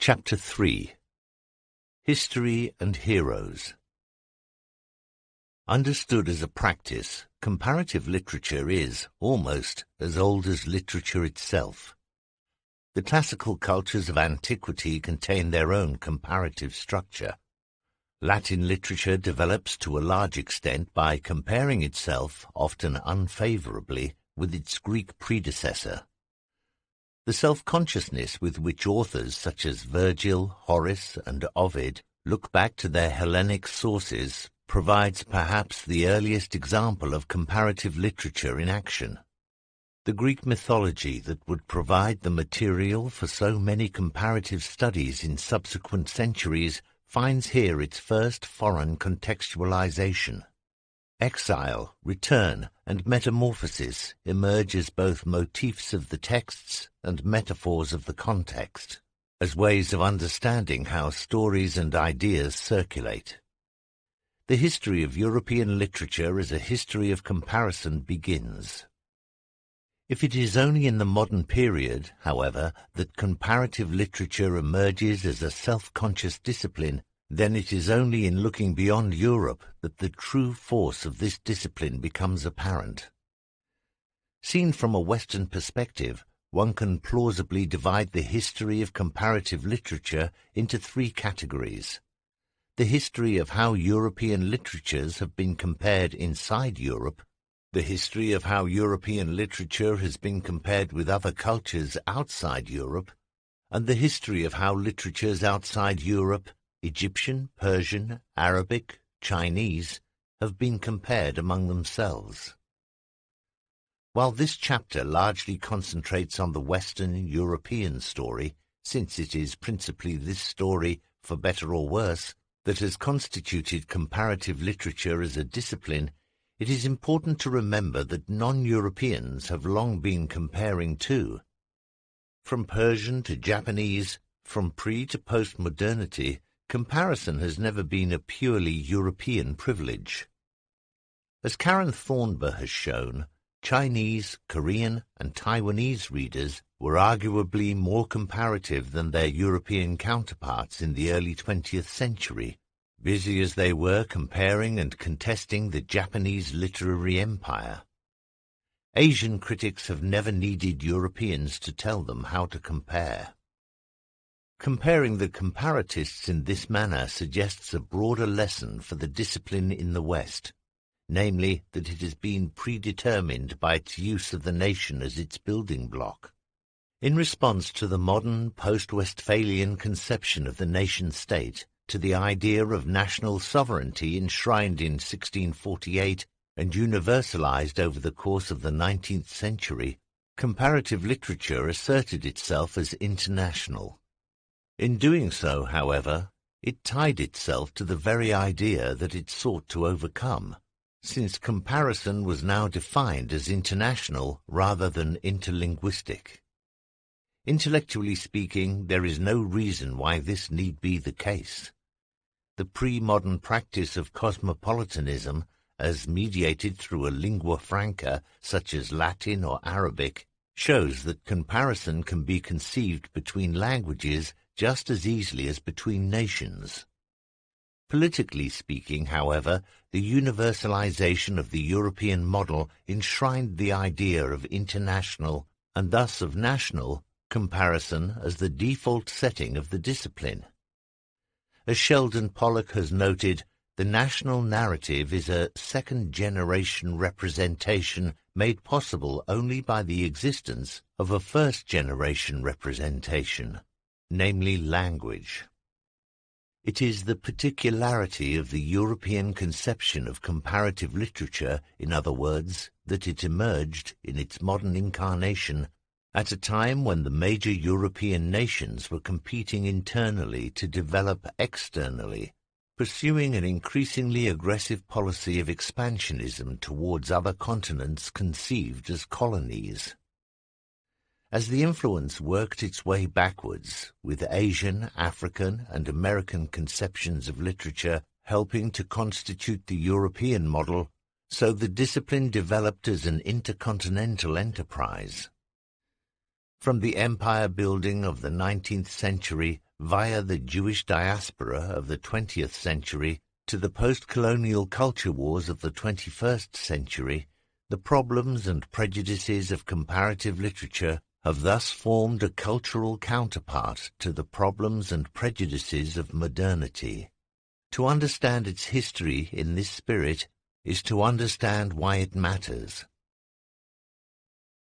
Chapter 3. History and Heroes. Understood as a practice, comparative literature is, almost, as old as literature itself. The classical cultures of antiquity contain their own comparative structure. Latin literature develops to a large extent by comparing itself, often unfavorably, with its Greek predecessor. The self-consciousness with which authors such as Virgil, Horace, and Ovid look back to their Hellenic sources provides perhaps the earliest example of comparative literature in action. The Greek mythology that would provide the material for so many comparative studies in subsequent centuries finds here its first foreign contextualization. Exile, return, and metamorphosis emerge as both motifs of the texts and metaphors of the context, as ways of understanding how stories and ideas circulate. The history of European literature as a history of comparison begins. If it is only in the modern period, however, that comparative literature emerges as a self-conscious discipline, then it is only in looking beyond Europe that the true force of this discipline becomes apparent. Seen from a Western perspective, one can plausibly divide the history of comparative literature into three categories. The history of how European literatures have been compared inside Europe, the history of how European literature has been compared with other cultures outside Europe, and the history of how literatures outside Europe, Egyptian, Persian, Arabic, Chinese, have been compared among themselves. While this chapter largely concentrates on the Western European story, since it is principally this story, for better or worse, that has constituted comparative literature as a discipline, it is important to remember that non-Europeans have long been comparing too. From Persian to Japanese, from pre- to post-modernity, comparison has never been a purely European privilege. As Karen Thornber has shown, Chinese, Korean, and Taiwanese readers were arguably more comparative than their European counterparts in the early 20th century, busy as they were comparing and contesting the Japanese literary empire. Asian critics have never needed Europeans to tell them how to compare. Comparing the comparatists in this manner suggests a broader lesson for the discipline in the West, namely that it has been predetermined by its use of the nation as its building block. In response to the modern post-Westphalian conception of the nation-state, to the idea of national sovereignty enshrined in 1648 and universalized over the course of the 19th century, comparative literature asserted itself as international. In doing so, however, it tied itself to the very idea that it sought to overcome, since comparison was now defined as international rather than interlinguistic. Intellectually speaking, there is no reason why this need be the case. The pre-modern practice of cosmopolitanism, as mediated through a lingua franca such as Latin or Arabic, shows that comparison can be conceived between languages just as easily as between nations. Politically speaking, however, the universalization of the European model enshrined the idea of international, and thus of national, comparison as the default setting of the discipline. As Sheldon Pollock has noted, the national narrative is a second-generation representation made possible only by the existence of a first-generation representation, namely language. It is the particularity of the European conception of comparative literature, in other words, that it emerged, in its modern incarnation, at a time when the major European nations were competing internally to develop externally, pursuing an increasingly aggressive policy of expansionism towards other continents conceived as colonies. As the influence worked its way backwards, with Asian, African, and American conceptions of literature helping to constitute the European model, so the discipline developed as an intercontinental enterprise. From the empire building of the 19th century, via the Jewish diaspora of the 20th century to the post-colonial culture wars of the 21st century, the problems and prejudices of comparative literature have thus formed a cultural counterpart to the problems and prejudices of modernity. To understand its history in this spirit is to understand why it matters.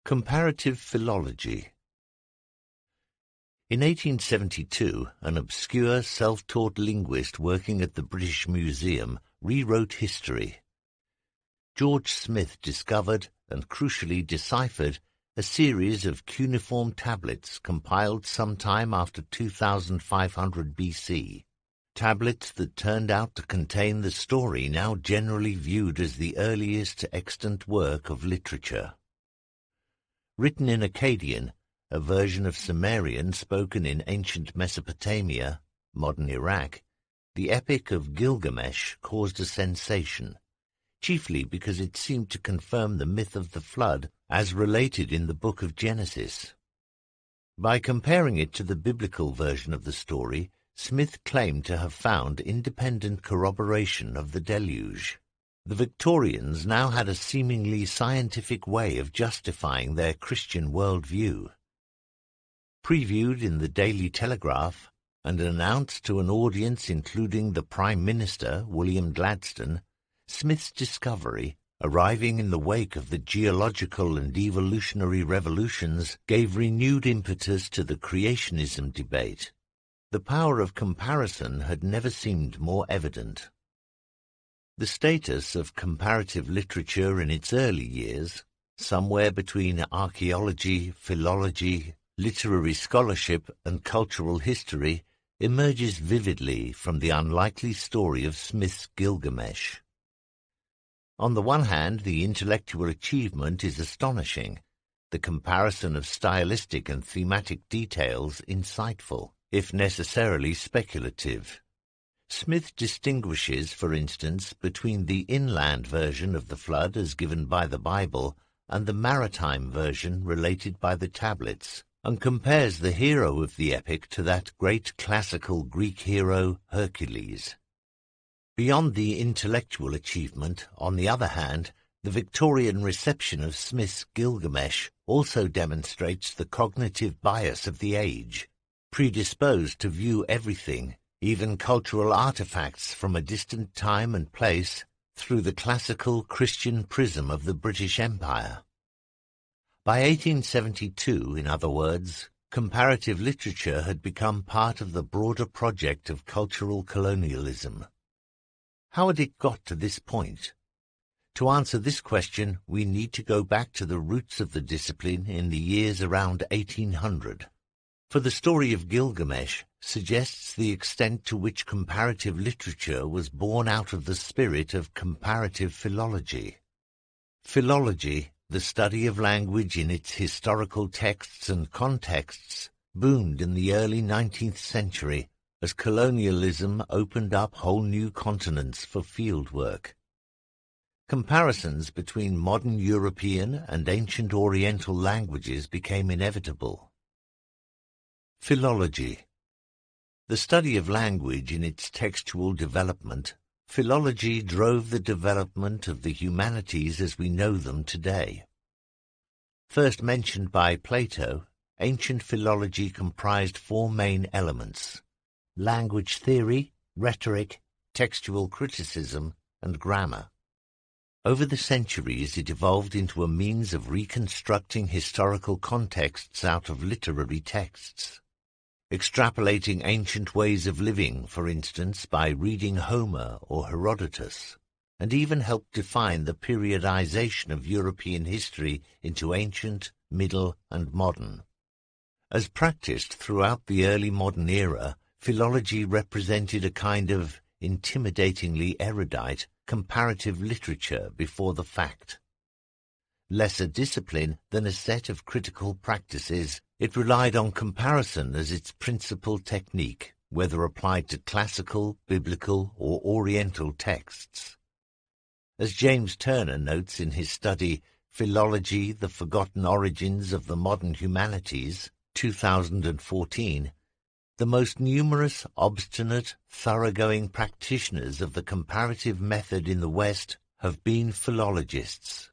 Comparative philology. In 1872, an obscure self-taught linguist working at the British Museum rewrote history. George Smith discovered and crucially deciphered a series of cuneiform tablets compiled sometime after 2500 BC. Tablets that turned out to contain the story now generally viewed as the earliest extant work of literature. Written in Akkadian, a version of Sumerian spoken in ancient Mesopotamia, modern Iraq, the Epic of Gilgamesh caused a sensation, chiefly because it seemed to confirm the myth of the flood as related in the book of Genesis. By comparing it to the biblical version of the story, Smith claimed to have found independent corroboration of the deluge. The Victorians now had a seemingly scientific way of justifying their Christian worldview. Previewed in the Daily Telegraph and announced to an audience including the Prime Minister, William Gladstone, Smith's discovery, arriving in the wake of the geological and evolutionary revolutions, gave renewed impetus to the creationism debate. The power of comparison had never seemed more evident. The status of comparative literature in its early years, somewhere between archaeology, philology, literary scholarship, and cultural history, emerges vividly from the unlikely story of Smith's Gilgamesh. On the one hand, the intellectual achievement is astonishing, the comparison of stylistic and thematic details insightful, if necessarily speculative. Smith distinguishes, for instance, between the inland version of the flood as given by the Bible and the maritime version related by the tablets, and compares the hero of the epic to that great classical Greek hero Hercules. Beyond the intellectual achievement, on the other hand, the Victorian reception of Smith's Gilgamesh also demonstrates the cognitive bias of the age, predisposed to view everything, even cultural artifacts from a distant time and place, through the classical Christian prism of the British Empire. By 1872, in other words, comparative literature had become part of the broader project of cultural colonialism. How had it got to this point? To answer this question, we need to go back to the roots of the discipline in the years around 1800. For the story of Gilgamesh suggests the extent to which comparative literature was born out of the spirit of comparative philology. Philology, the study of language in its historical texts and contexts, boomed in the early 19th century as colonialism opened up whole new continents for fieldwork. Comparisons between modern European and ancient Oriental languages became inevitable. Philology. The study of language in its textual development, philology drove the development of the humanities as we know them today. First mentioned by Plato, ancient philology comprised four main elements: language theory, rhetoric, textual criticism, and grammar. Over the centuries it evolved into a means of reconstructing historical contexts out of literary texts. Extrapolating ancient ways of living, for instance, by reading Homer or Herodotus, and even helped define the periodization of European history into ancient, middle, and modern. As practiced throughout the early modern era, philology represented a kind of intimidatingly erudite comparative literature before the fact. Less a discipline than a set of critical practices, it relied on comparison as its principal technique, whether applied to classical, biblical, or Oriental texts. As James Turner notes in his study Philology, the Forgotten Origins of the Modern Humanities, 2014, The most numerous, obstinate, thoroughgoing practitioners of the comparative method in the West have been philologists.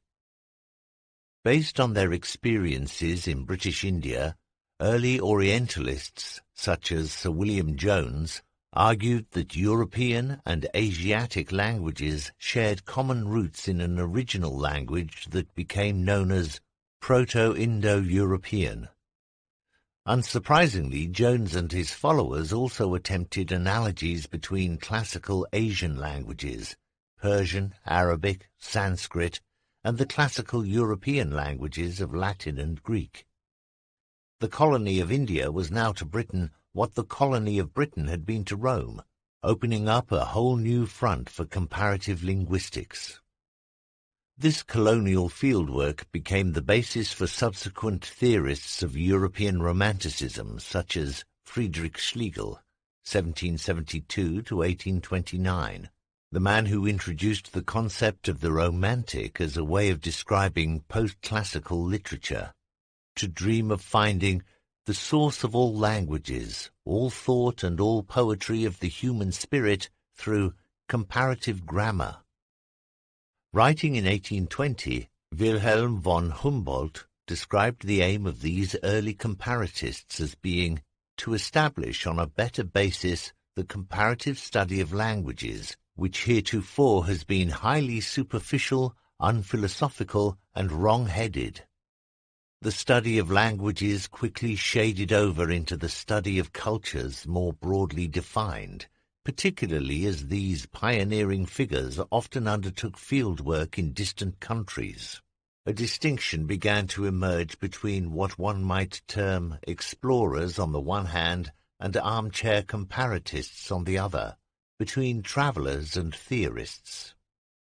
Based on their experiences in British India, early Orientalists, such as Sir William Jones, argued that European and Asiatic languages shared common roots in an original language that became known as Proto-Indo-European. Unsurprisingly, Jones and his followers also attempted analogies between classical Asian languages, Persian, Arabic, Sanskrit, and the classical European languages of Latin and Greek. The colony of India was now to Britain what the colony of Britain had been to Rome, opening up a whole new front for comparative linguistics. This colonial fieldwork became the basis for subsequent theorists of European Romanticism, such as Friedrich Schlegel, 1772 to 1829, the man who introduced the concept of the Romantic as a way of describing post-classical literature. To dream of finding the source of all languages, all thought and all poetry of the human spirit through comparative grammar. Writing in 1820, Wilhelm von Humboldt described the aim of these early comparatists as being to establish on a better basis the comparative study of languages, which heretofore has been highly superficial, unphilosophical, and wrong-headed. The study of languages quickly shaded over into the study of cultures more broadly defined, particularly as these pioneering figures often undertook fieldwork in distant countries. A distinction began to emerge between what one might term explorers on the one hand and armchair comparatists on the other, between travellers and theorists.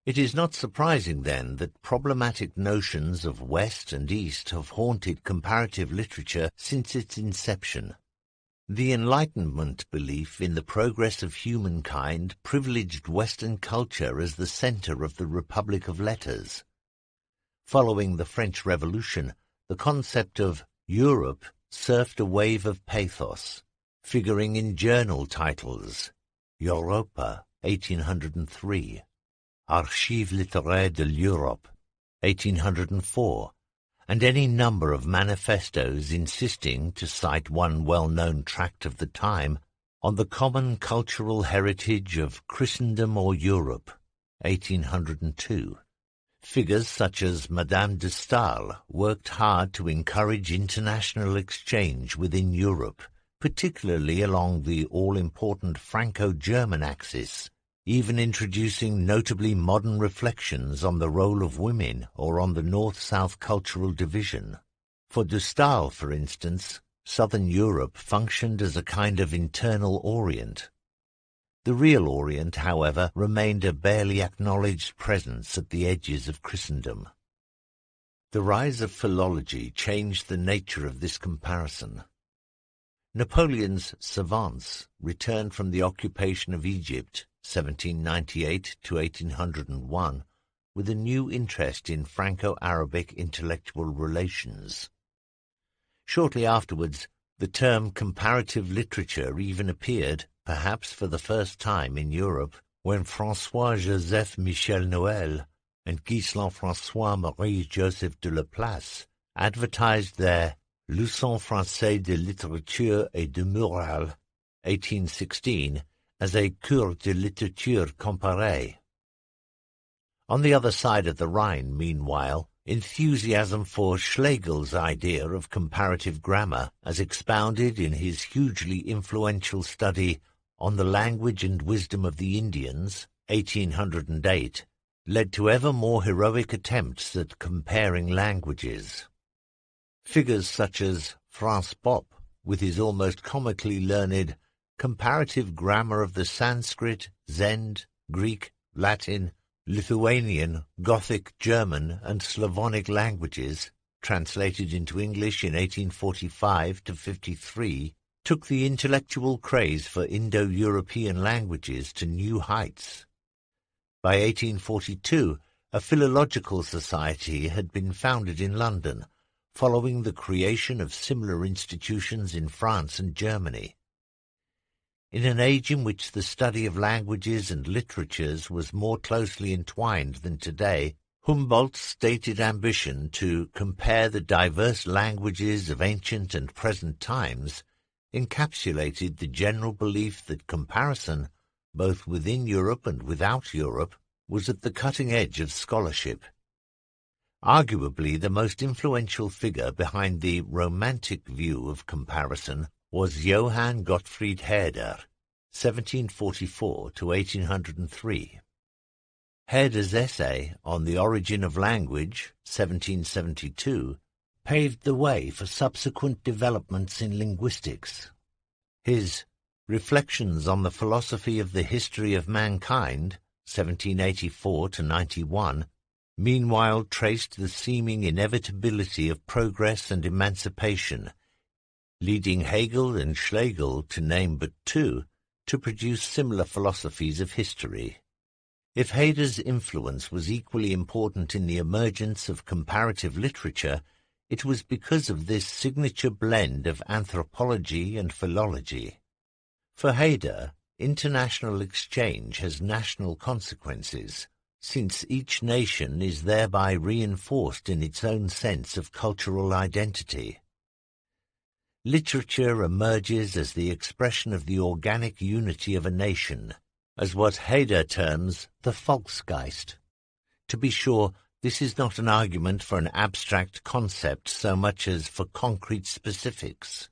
It is not surprising, then, that problematic notions of West and East have haunted comparative literature since its inception. The Enlightenment belief in the progress of humankind privileged Western culture as the centre of the Republic of Letters. Following the French Revolution, the concept of Europe surfed a wave of pathos, figuring in journal titles: Europa, 1803, Archives littéraires de l'Europe, 1804, and any number of manifestos insisting, to cite one well-known tract of the time, on the common cultural heritage of Christendom or Europe, 1802. Figures such as Madame de Staël worked hard to encourage international exchange within Europe, particularly along the all-important Franco-German axis, even introducing notably modern reflections on the role of women or on the North-South cultural division. For de Staël, for instance, Southern Europe functioned as a kind of internal Orient. The real Orient, however, remained a barely acknowledged presence at the edges of Christendom. The rise of philology changed the nature of this comparison. Napoleon's savants returned from the occupation of Egypt, 1798 to 1801, with a new interest in Franco-Arabic intellectual relations. Shortly afterwards, the term comparative literature even appeared, perhaps for the first time in Europe, when François-Joseph Michel Noël and Ghislain François-Marie Joseph de Laplace advertised their Leçons français de littérature et de morale, 1816, as a cours de littérature comparée. On the other side of the Rhine, meanwhile, enthusiasm for Schlegel's idea of comparative grammar, as expounded in his hugely influential study On the Language and Wisdom of the Indians, 1808, led to ever more heroic attempts at comparing languages. Figures such as Franz Bopp, with his almost comically learned Comparative Grammar of the Sanskrit, Zend, Greek, Latin, Lithuanian, Gothic, German, and Slavonic languages, translated into English in 1845–53, took the intellectual craze for Indo-European languages to new heights. By 1842, a philological society had been founded in London, following the creation of similar institutions in France and Germany. In an age in which the study of languages and literatures was more closely entwined than today, Humboldt's stated ambition to compare the diverse languages of ancient and present times encapsulated the general belief that comparison, both within Europe and without Europe, was at the cutting edge of scholarship. Arguably the most influential figure behind the romantic view of comparison was Johann Gottfried Herder, 1744 to 1803. Herder's essay on the origin of language, 1772, paved the way for subsequent developments in linguistics. His Reflections on the Philosophy of the History of Mankind, 1784 to 91, meanwhile traced the seeming inevitability of progress and emancipation, leading Hegel and Schlegel, to name but two, to produce similar philosophies of history. If Herder's influence was equally important in the emergence of comparative literature, it was because of this signature blend of anthropology and philology. For Herder, international exchange has national consequences, since each nation is thereby reinforced in its own sense of cultural identity. Literature emerges as the expression of the organic unity of a nation, as what Herder terms the Volksgeist. To be sure, this is not an argument for an abstract concept so much as for concrete specifics.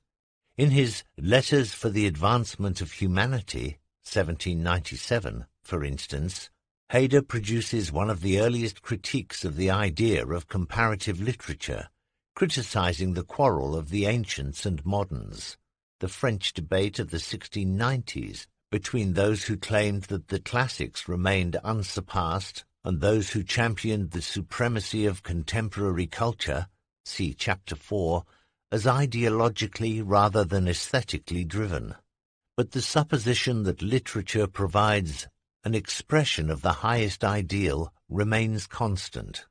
In his Letters for the Advancement of Humanity, 1797, for instance, Herder produces one of the earliest critiques of the idea of comparative literature, criticizing the quarrel of the ancients and moderns, the French debate of the 1690s, between those who claimed that the classics remained unsurpassed and those who championed the supremacy of contemporary culture, see Chapter 4, as ideologically rather than aesthetically driven. But the supposition that literature provides an expression of the highest ideal remains constant.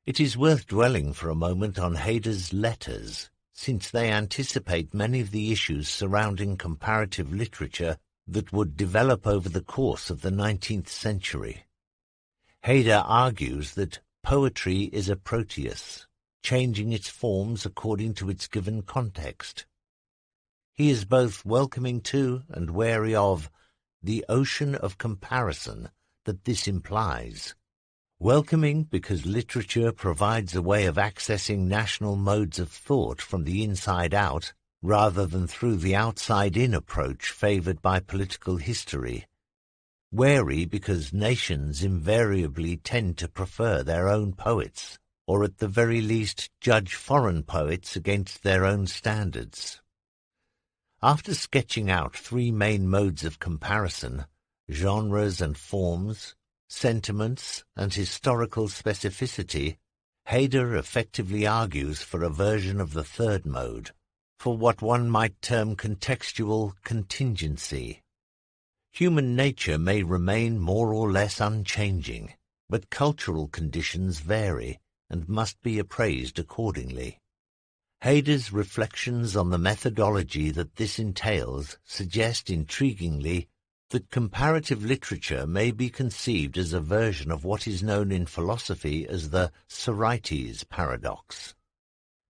It is worth dwelling for a moment on Herder's letters, since they anticipate many of the issues surrounding comparative literature that would develop over the course of the 19th century. Herder argues that poetry is a Proteus, changing its forms according to its given context. He is both welcoming to and wary of the ocean of comparison that this implies. Welcoming because literature provides a way of accessing national modes of thought from the inside out, rather than through the outside-in approach favored by political history. Wary because nations invariably tend to prefer their own poets, or at the very least judge foreign poets against their own standards. After sketching out three main modes of comparison, genres and forms, sentiments and historical specificity, Herder effectively argues for a version of the third mode, for what one might term contextual contingency. Human nature may remain more or less unchanging, but cultural conditions vary and must be appraised accordingly. Herder's reflections on the methodology that this entails suggest intriguingly that comparative literature may be conceived as a version of what is known in philosophy as the Sorites paradox.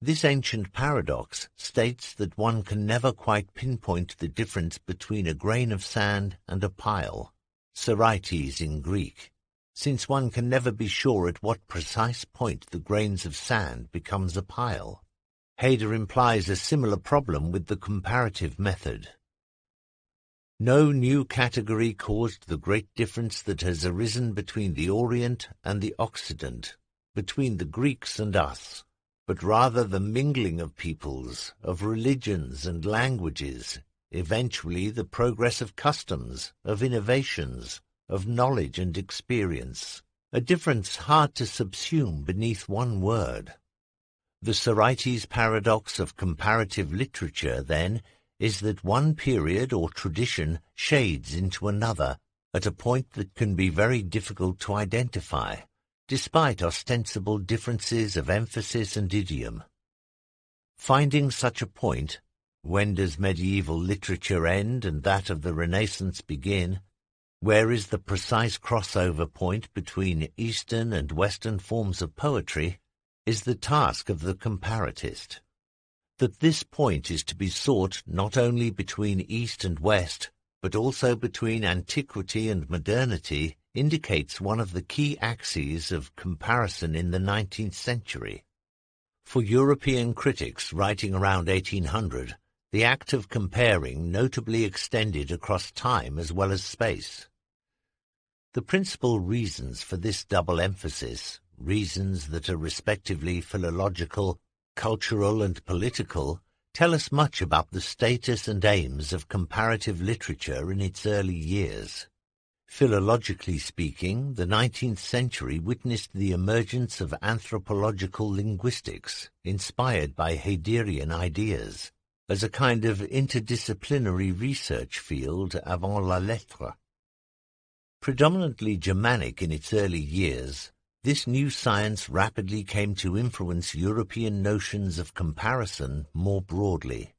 This ancient paradox states that one can never quite pinpoint the difference between a grain of sand and a pile, Sorites in Greek, since one can never be sure at what precise point the grains of sand becomes a pile. Herder implies a similar problem with the comparative method. No new category caused the great difference that has arisen between the Orient and the Occident, between the Greeks and us, but rather the mingling of peoples, of religions and languages, eventually the progress of customs, of innovations, of knowledge and experience, a difference hard to subsume beneath one word. The Sorites paradox of comparative literature, then, is that one period or tradition shades into another at a point that can be very difficult to identify, despite ostensible differences of emphasis and idiom. Finding such a point, When does medieval literature end and that of the Renaissance begin? Where is the precise crossover point between Eastern and Western forms of poetry is the task of the comparatist. That this point is to be sought not only between East and West, but also between antiquity and modernity, indicates one of the key axes of comparison in the 19th century. For European critics writing around 1800, the act of comparing notably extended across time as well as space. The principal reasons for this double emphasis, reasons that are respectively philological, cultural and political, tell us much about the status and aims of comparative literature in its early years. Philologically speaking, the 19th century witnessed the emergence of anthropological linguistics, inspired by Heideggerian ideas, as a kind of interdisciplinary research field avant la lettre. Predominantly Germanic in its early years, this new science rapidly came to influence European notions of comparison more broadly.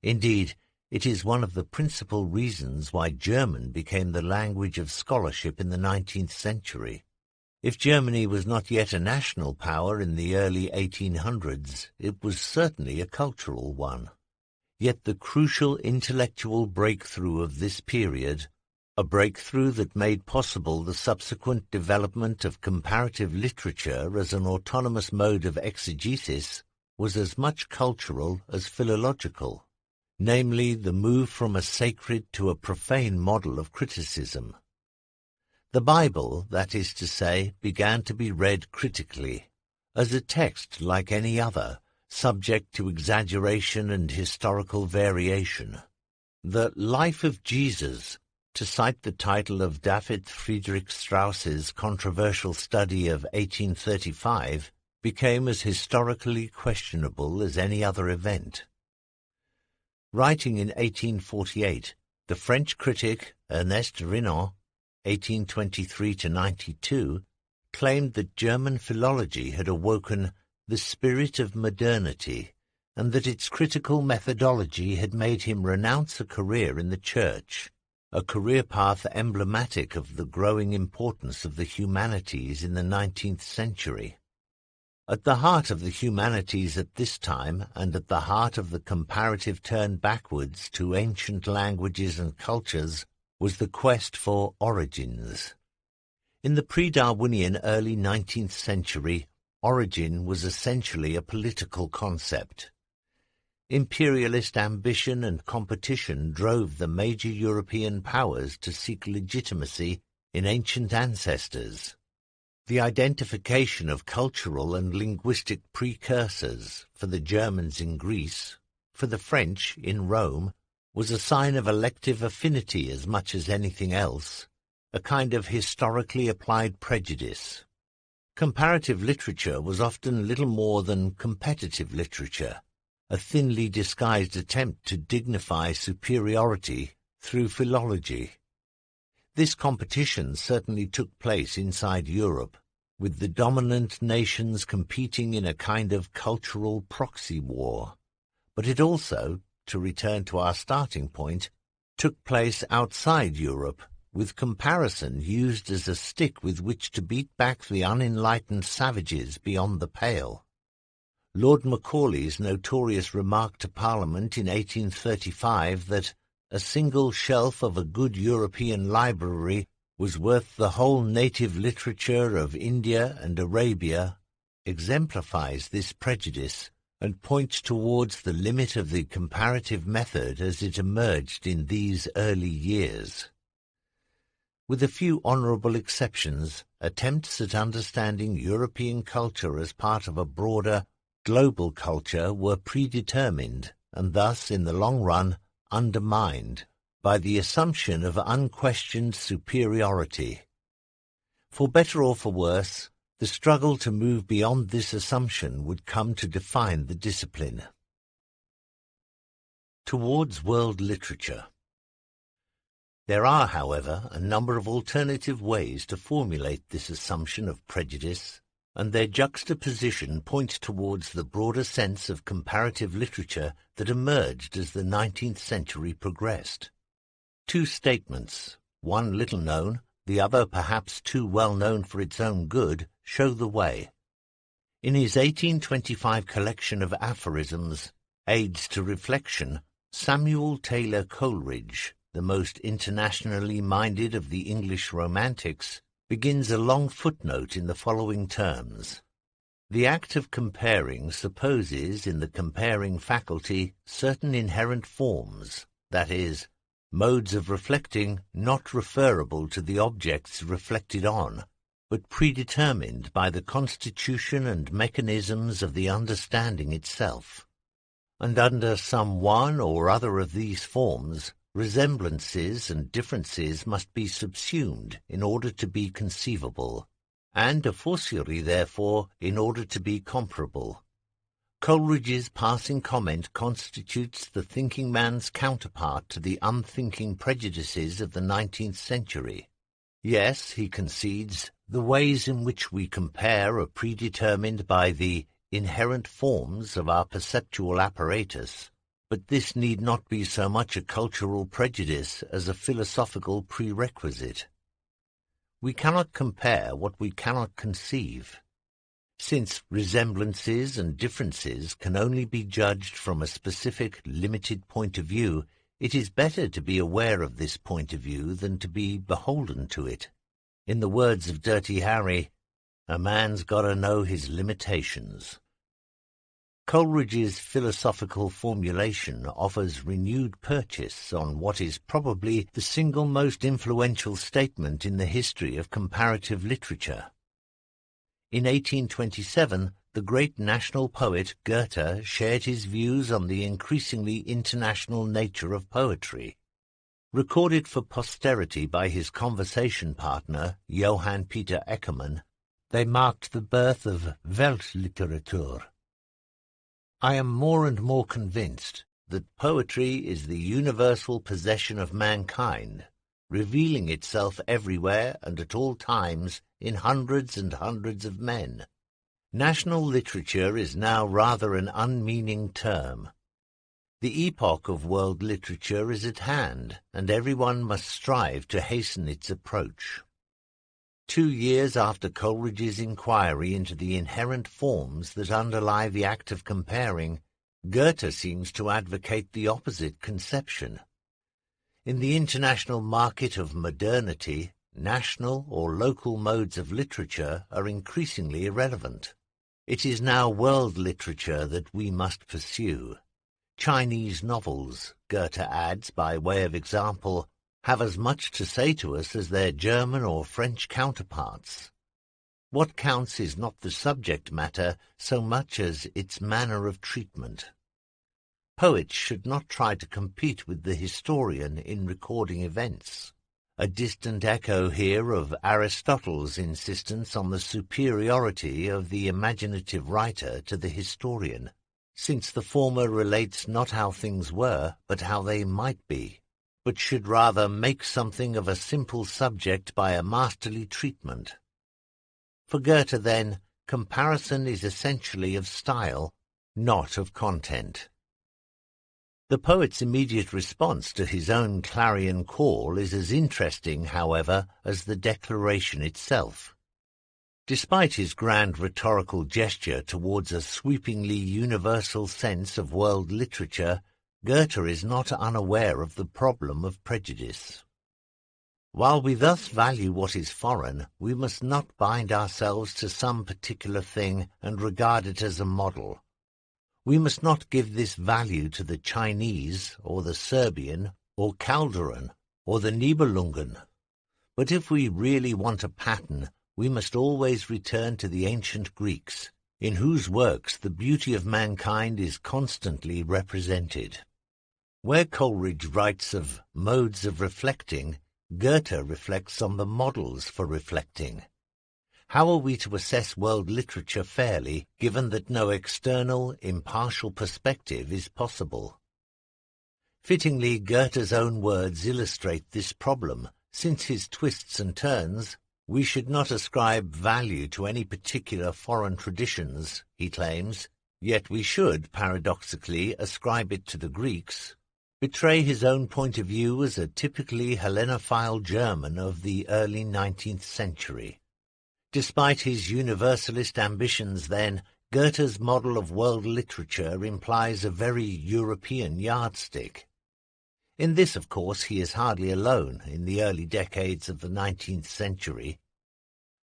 Indeed, it is one of the principal reasons why German became the language of scholarship in the 19th century. If Germany was not yet a national power in the early 1800s, it was certainly a cultural one. Yet the crucial intellectual breakthrough of this period, a breakthrough that made possible the subsequent development of comparative literature as an autonomous mode of exegesis, was as much cultural as philological, namely the move from a sacred to a profane model of criticism. The Bible, that is to say, began to be read critically, as a text like any other, subject to exaggeration and historical variation. The Life of Jesus, to cite the title of David Friedrich Strauss's controversial study of 1835, became as historically questionable as any other event. Writing in 1848, the French critic Ernest Renan, 1823–92, claimed that German philology had awoken the spirit of modernity, and that its critical methodology had made him renounce a career in the church, a career path emblematic of the growing importance of the humanities in the 19th century. At the heart of the humanities at this time, and at the heart of the comparative turn backwards to ancient languages and cultures, was the quest for origins. In the pre-Darwinian early 19th century, origin was essentially a political concept. Imperialist ambition and competition drove the major European powers to seek legitimacy in ancient ancestors. The identification of cultural and linguistic precursors for the Germans in Greece, for the French in Rome, was a sign of elective affinity as much as anything else, a kind of historically applied prejudice. Comparative literature was often little more than competitive literature, a thinly disguised attempt to dignify superiority through philology. This competition certainly took place inside Europe, with the dominant nations competing in a kind of cultural proxy war. But it also, to return to our starting point, took place outside Europe, with comparison used as a stick with which to beat back the unenlightened savages beyond the pale. Lord Macaulay's notorious remark to Parliament in 1835 that a single shelf of a good European library was worth the whole native literature of India and Arabia exemplifies this prejudice and points towards the limit of the comparative method as it emerged in these early years. With a few honourable exceptions, attempts at understanding European culture as part of a broader global culture were predetermined and thus, in the long run, undermined by the assumption of unquestioned superiority. For better or for worse, the struggle to move beyond this assumption would come to define the discipline. Towards world literature. There are, however, a number of alternative ways to formulate this assumption of prejudice and their juxtaposition point towards the broader sense of comparative literature that emerged as the 19th century progressed. Two statements, one little known, the other perhaps too well known for its own good, show the way. In his 1825 collection of aphorisms, Aids to Reflection, Samuel Taylor Coleridge, the most internationally minded of the English romantics, begins a long footnote in the following terms. The act of comparing supposes in the comparing faculty certain inherent forms, that is, modes of reflecting not referable to the objects reflected on, but predetermined by the constitution and mechanisms of the understanding itself. And under some one or other of these forms, resemblances and differences must be subsumed in order to be conceivable, and a fortiori, therefore, in order to be comparable. Coleridge's passing comment constitutes the thinking man's counterpart to the unthinking prejudices of the 19th century. Yes, he concedes, the ways in which we compare are predetermined by the inherent forms of our perceptual apparatus, but this need not be so much a cultural prejudice as a philosophical prerequisite. We cannot compare what we cannot conceive. Since resemblances and differences can only be judged from a specific, limited point of view, it is better to be aware of this point of view than to be beholden to it. In the words of Dirty Harry, a man's got to know his limitations. Coleridge's philosophical formulation offers renewed purchase on what is probably the single most influential statement in the history of comparative literature. In 1827, the great national poet Goethe shared his views on the increasingly international nature of poetry. Recorded for posterity by his conversation partner, Johann Peter Eckermann, they marked the birth of Weltliteratur. I am more and more convinced that poetry is the universal possession of mankind, revealing itself everywhere and at all times in hundreds and hundreds of men. National literature is now rather an unmeaning term. The epoch of world literature is at hand, and everyone must strive to hasten its approach. 2 years after Coleridge's inquiry into the inherent forms that underlie the act of comparing, Goethe seems to advocate the opposite conception. In the international market of modernity, national or local modes of literature are increasingly irrelevant. It is now world literature that we must pursue. Chinese novels, Goethe adds by way of example, have as much to say to us as their German or French counterparts. What counts is not the subject matter so much as its manner of treatment. Poets should not try to compete with the historian in recording events. A distant echo here of Aristotle's insistence on the superiority of the imaginative writer to the historian, since the former relates not how things were, but how they might be, but should rather make something of a simple subject by a masterly treatment. For Goethe, then, comparison is essentially of style, not of content. The poet's immediate response to his own clarion call is as interesting, however, as the declaration itself. Despite his grand rhetorical gesture towards a sweepingly universal sense of world literature, Goethe is not unaware of the problem of prejudice. While we thus value what is foreign, we must not bind ourselves to some particular thing and regard it as a model. We must not give this value to the Chinese, or the Serbian, or Calderon, or the Nibelungen. But if we really want a pattern, we must always return to the ancient Greeks, in whose works the beauty of mankind is constantly represented. Where Coleridge writes of modes of reflecting, Goethe reflects on the models for reflecting. How are we to assess world literature fairly, given that no external, impartial perspective is possible? Fittingly, Goethe's own words illustrate this problem, since his twists and turns, We should not ascribe value to any particular foreign traditions, he claims, yet we should, paradoxically, ascribe it to the Greeks, betray his own point of view as a typically Hellenophile German of the early 19th century. Despite his universalist ambitions then, Goethe's model of world literature implies a very European yardstick. In this, of course, he is hardly alone in the early decades of the 19th century.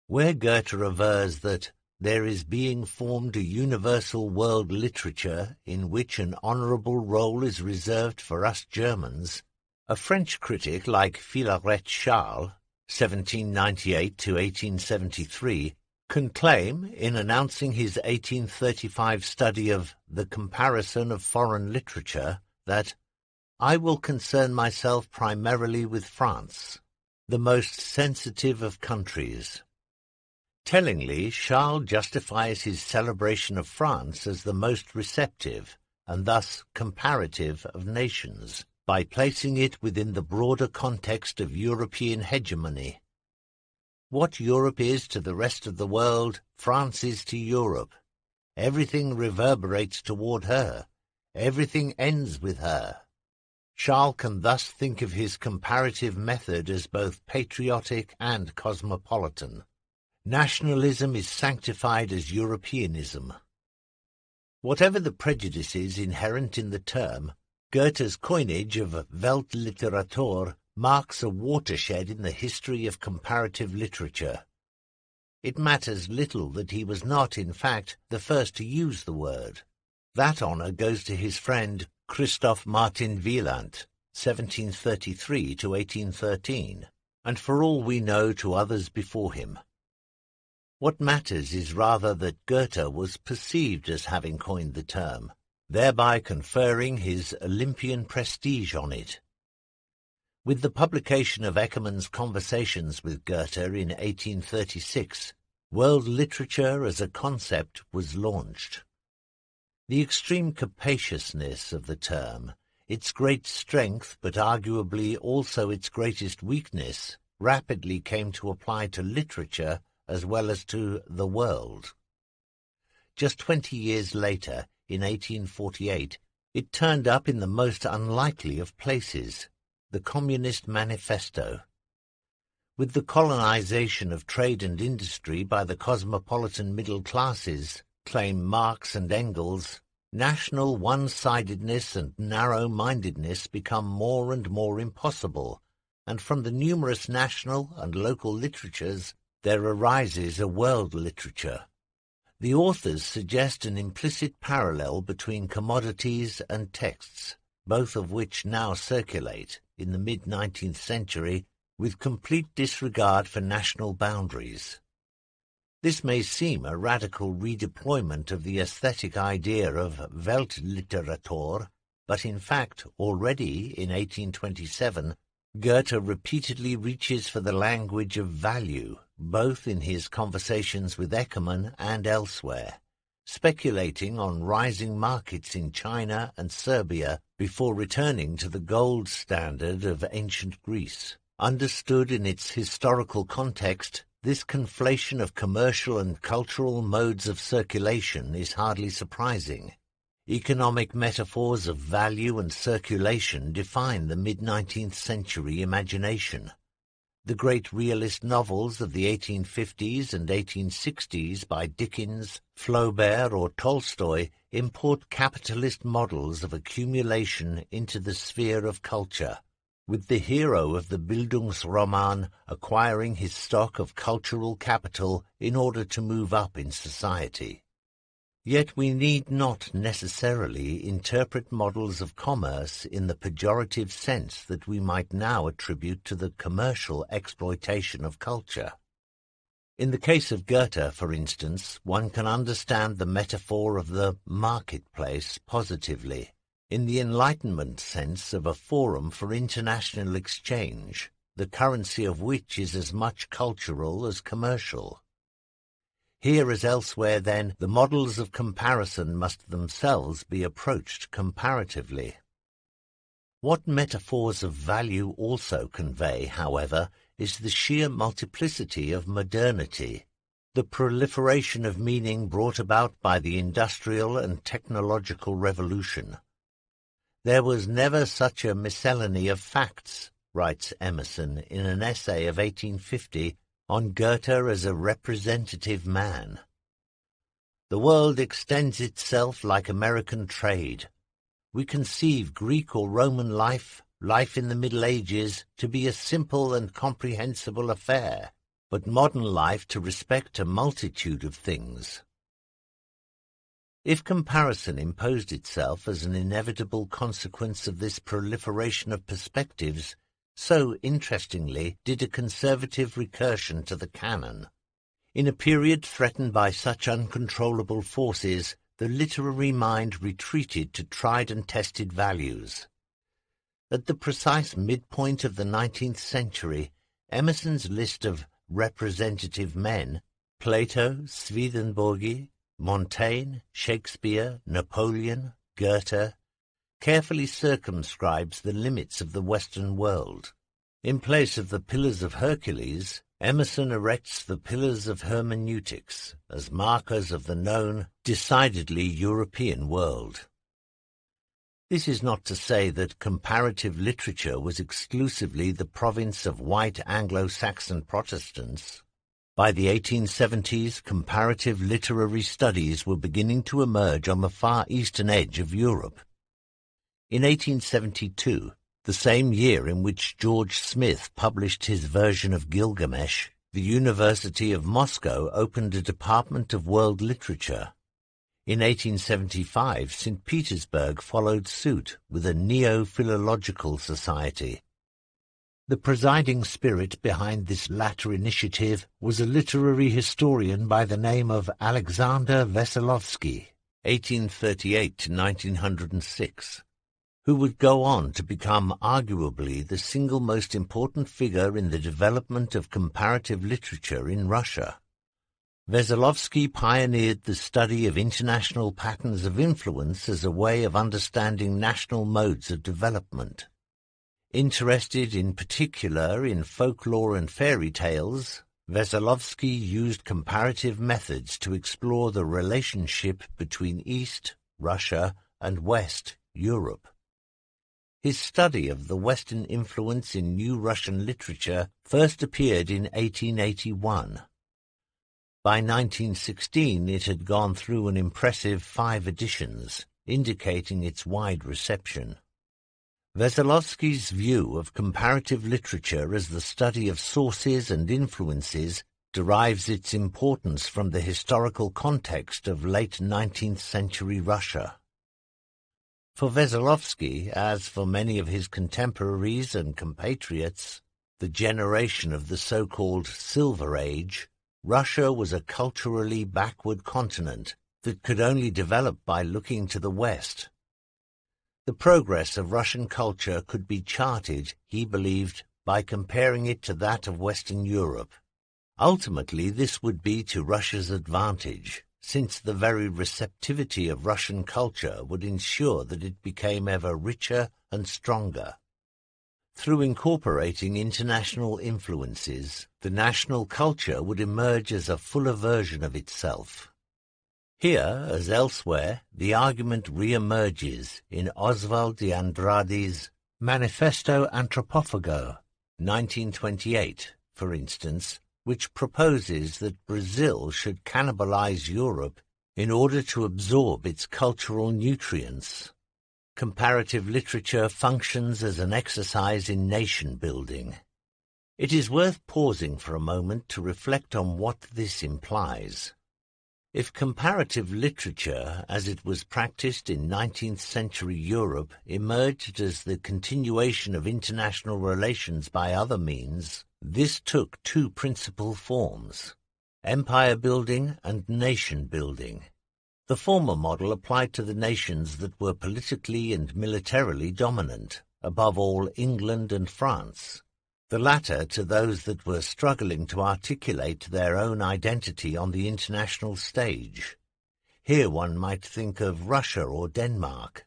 Where Goethe avers that there is being formed a universal world literature in which an honourable role is reserved for us Germans, a French critic like Philarète Charles, 1798 to 1873, can claim, in announcing his 1835 study of the comparison of foreign literature, that I will concern myself primarily with France, the most sensitive of countries. Tellingly, Charles justifies his celebration of France as the most receptive, and thus comparative, of nations, by placing it within the broader context of European hegemony. What Europe is to the rest of the world, France is to Europe. Everything reverberates toward her. Everything ends with her. Charles can thus think of his comparative method as both patriotic and cosmopolitan. Nationalism is sanctified as Europeanism. Whatever the prejudices inherent in the term, Goethe's coinage of Weltliteratur marks a watershed in the history of comparative literature. It matters little that he was not, in fact, the first to use the word. That honour goes to his friend Christoph Martin Wieland, 1733 to 1813, and for all we know to others before him. What matters is rather that Goethe was perceived as having coined the term, thereby conferring his Olympian prestige on it. With the publication of Eckermann's Conversations with Goethe in 1836, world literature as a concept was launched. The extreme capaciousness of the term, its great strength but arguably also its greatest weakness, rapidly came to apply to literature as well as to the world. Just 20 years later, in 1848, it turned up in the most unlikely of places, the Communist Manifesto. With the colonization of trade and industry by the cosmopolitan middle classes, claim Marx and Engels, national one-sidedness and narrow-mindedness become more and more impossible, and from the numerous national and local literatures there arises a world literature. The authors suggest an implicit parallel between commodities and texts, both of which now circulate, in the mid-19th century, with complete disregard for national boundaries. This may seem a radical redeployment of the aesthetic idea of Weltliteratur, but in fact already in 1827 Goethe repeatedly reaches for the language of value, both in his Conversations with Eckermann and elsewhere, speculating on rising markets in China and Serbia before returning to the gold standard of ancient Greece. Understood in its historical context, this conflation of commercial and cultural modes of circulation is hardly surprising. Economic metaphors of value and circulation define the mid-19th century imagination. The great realist novels of the 1850s and 1860s by Dickens, Flaubert or Tolstoy import capitalist models of accumulation into the sphere of culture, with the hero of the Bildungsroman acquiring his stock of cultural capital in order to move up in society. Yet we need not necessarily interpret models of commerce in the pejorative sense that we might now attribute to the commercial exploitation of culture. In the case of Goethe, for instance, one can understand the metaphor of the marketplace positively, in the Enlightenment sense of a forum for international exchange, the currency of which is as much cultural as commercial. Here as elsewhere, then, the models of comparison must themselves be approached comparatively. What metaphors of value also convey, however, is the sheer multiplicity of modernity, the proliferation of meaning brought about by the industrial and technological revolution. "There was never such a miscellany of facts," writes Emerson in an essay of 1850 on Goethe as a representative man. "The world extends itself like American trade. We conceive Greek or Roman life in the Middle Ages, to be a simple and comprehensible affair, but modern life to respect a multitude of things." If comparison imposed itself as an inevitable consequence of this proliferation of perspectives, so interestingly did a conservative recursion to the canon. In a period threatened by such uncontrollable forces, the literary mind retreated to tried and tested values. At the precise midpoint of the 19th century, Emerson's list of representative men, Plato, Swedenborg, Montaigne, Shakespeare, Napoleon, Goethe, carefully circumscribes the limits of the Western world. In place of the Pillars of Hercules, Emerson erects the Pillars of Hermeneutics as markers of the known, decidedly European world. This is not to say that comparative literature was exclusively the province of white Anglo-Saxon Protestants. By the 1870s, comparative literary studies were beginning to emerge on the far eastern edge of Europe. In 1872, the same year in which George Smith published his version of Gilgamesh, the University of Moscow opened a department of world literature. In 1875, St. Petersburg followed suit with a Neo-Philological Society. The presiding spirit behind this latter initiative was a literary historian by the name of Alexander Veselovsky, 1838 to 1906, who would go on to become arguably the single most important figure in the development of comparative literature in Russia. Veselovsky pioneered the study of international patterns of influence as a way of understanding national modes of development. Interested in particular in folklore and fairy tales, Veselovsky used comparative methods to explore the relationship between East, Russia, and West, Europe. His study of the Western influence in New Russian literature first appeared in 1881. By 1916 it had gone through an impressive 5 editions, indicating its wide reception. Veselovsky's view of comparative literature as the study of sources and influences derives its importance from the historical context of late 19th century Russia. For Veselovsky, as for many of his contemporaries and compatriots, the generation of the so-called Silver Age, Russia was a culturally backward continent that could only develop by looking to the West. The progress of Russian culture could be charted, he believed, by comparing it to that of Western Europe. Ultimately, this would be to Russia's advantage, since the very receptivity of Russian culture would ensure that it became ever richer and stronger. Through incorporating international influences, the national culture would emerge as a fuller version of itself. Here, as elsewhere, the argument re-emerges in Oswald de Andrade's Manifesto Antropophago, 1928, for instance, which proposes that Brazil should cannibalize Europe in order to absorb its cultural nutrients. Comparative literature functions as an exercise in nation-building. It is worth pausing for a moment to reflect on what this implies. If comparative literature, as it was practiced in 19th century Europe, emerged as the continuation of international relations by other means, this took 2 principal forms: empire-building and nation-building. The former model applied to the nations that were politically and militarily dominant, above all England and France. The latter to those that were struggling to articulate their own identity on the international stage. Here one might think of Russia or Denmark.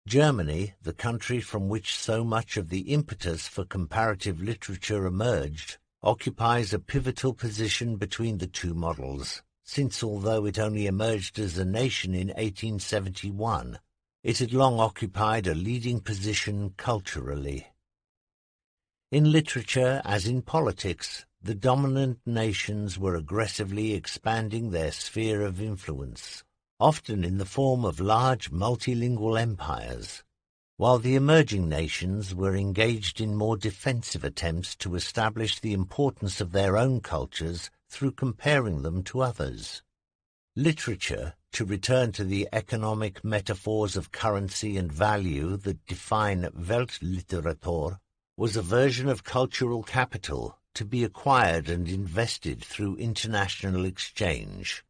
Germany, the country from which so much of the impetus for comparative literature emerged, occupies a pivotal position between the two models, since although it only emerged as a nation in 1871, it had long occupied a leading position culturally. In literature, as in politics, the dominant nations were aggressively expanding their sphere of influence, often in the form of large multilingual empires, while the emerging nations were engaged in more defensive attempts to establish the importance of their own cultures through comparing them to others. Literature, to return to the economic metaphors of currency and value that define Weltliteratur, was a version of cultural capital to be acquired and invested through international exchange.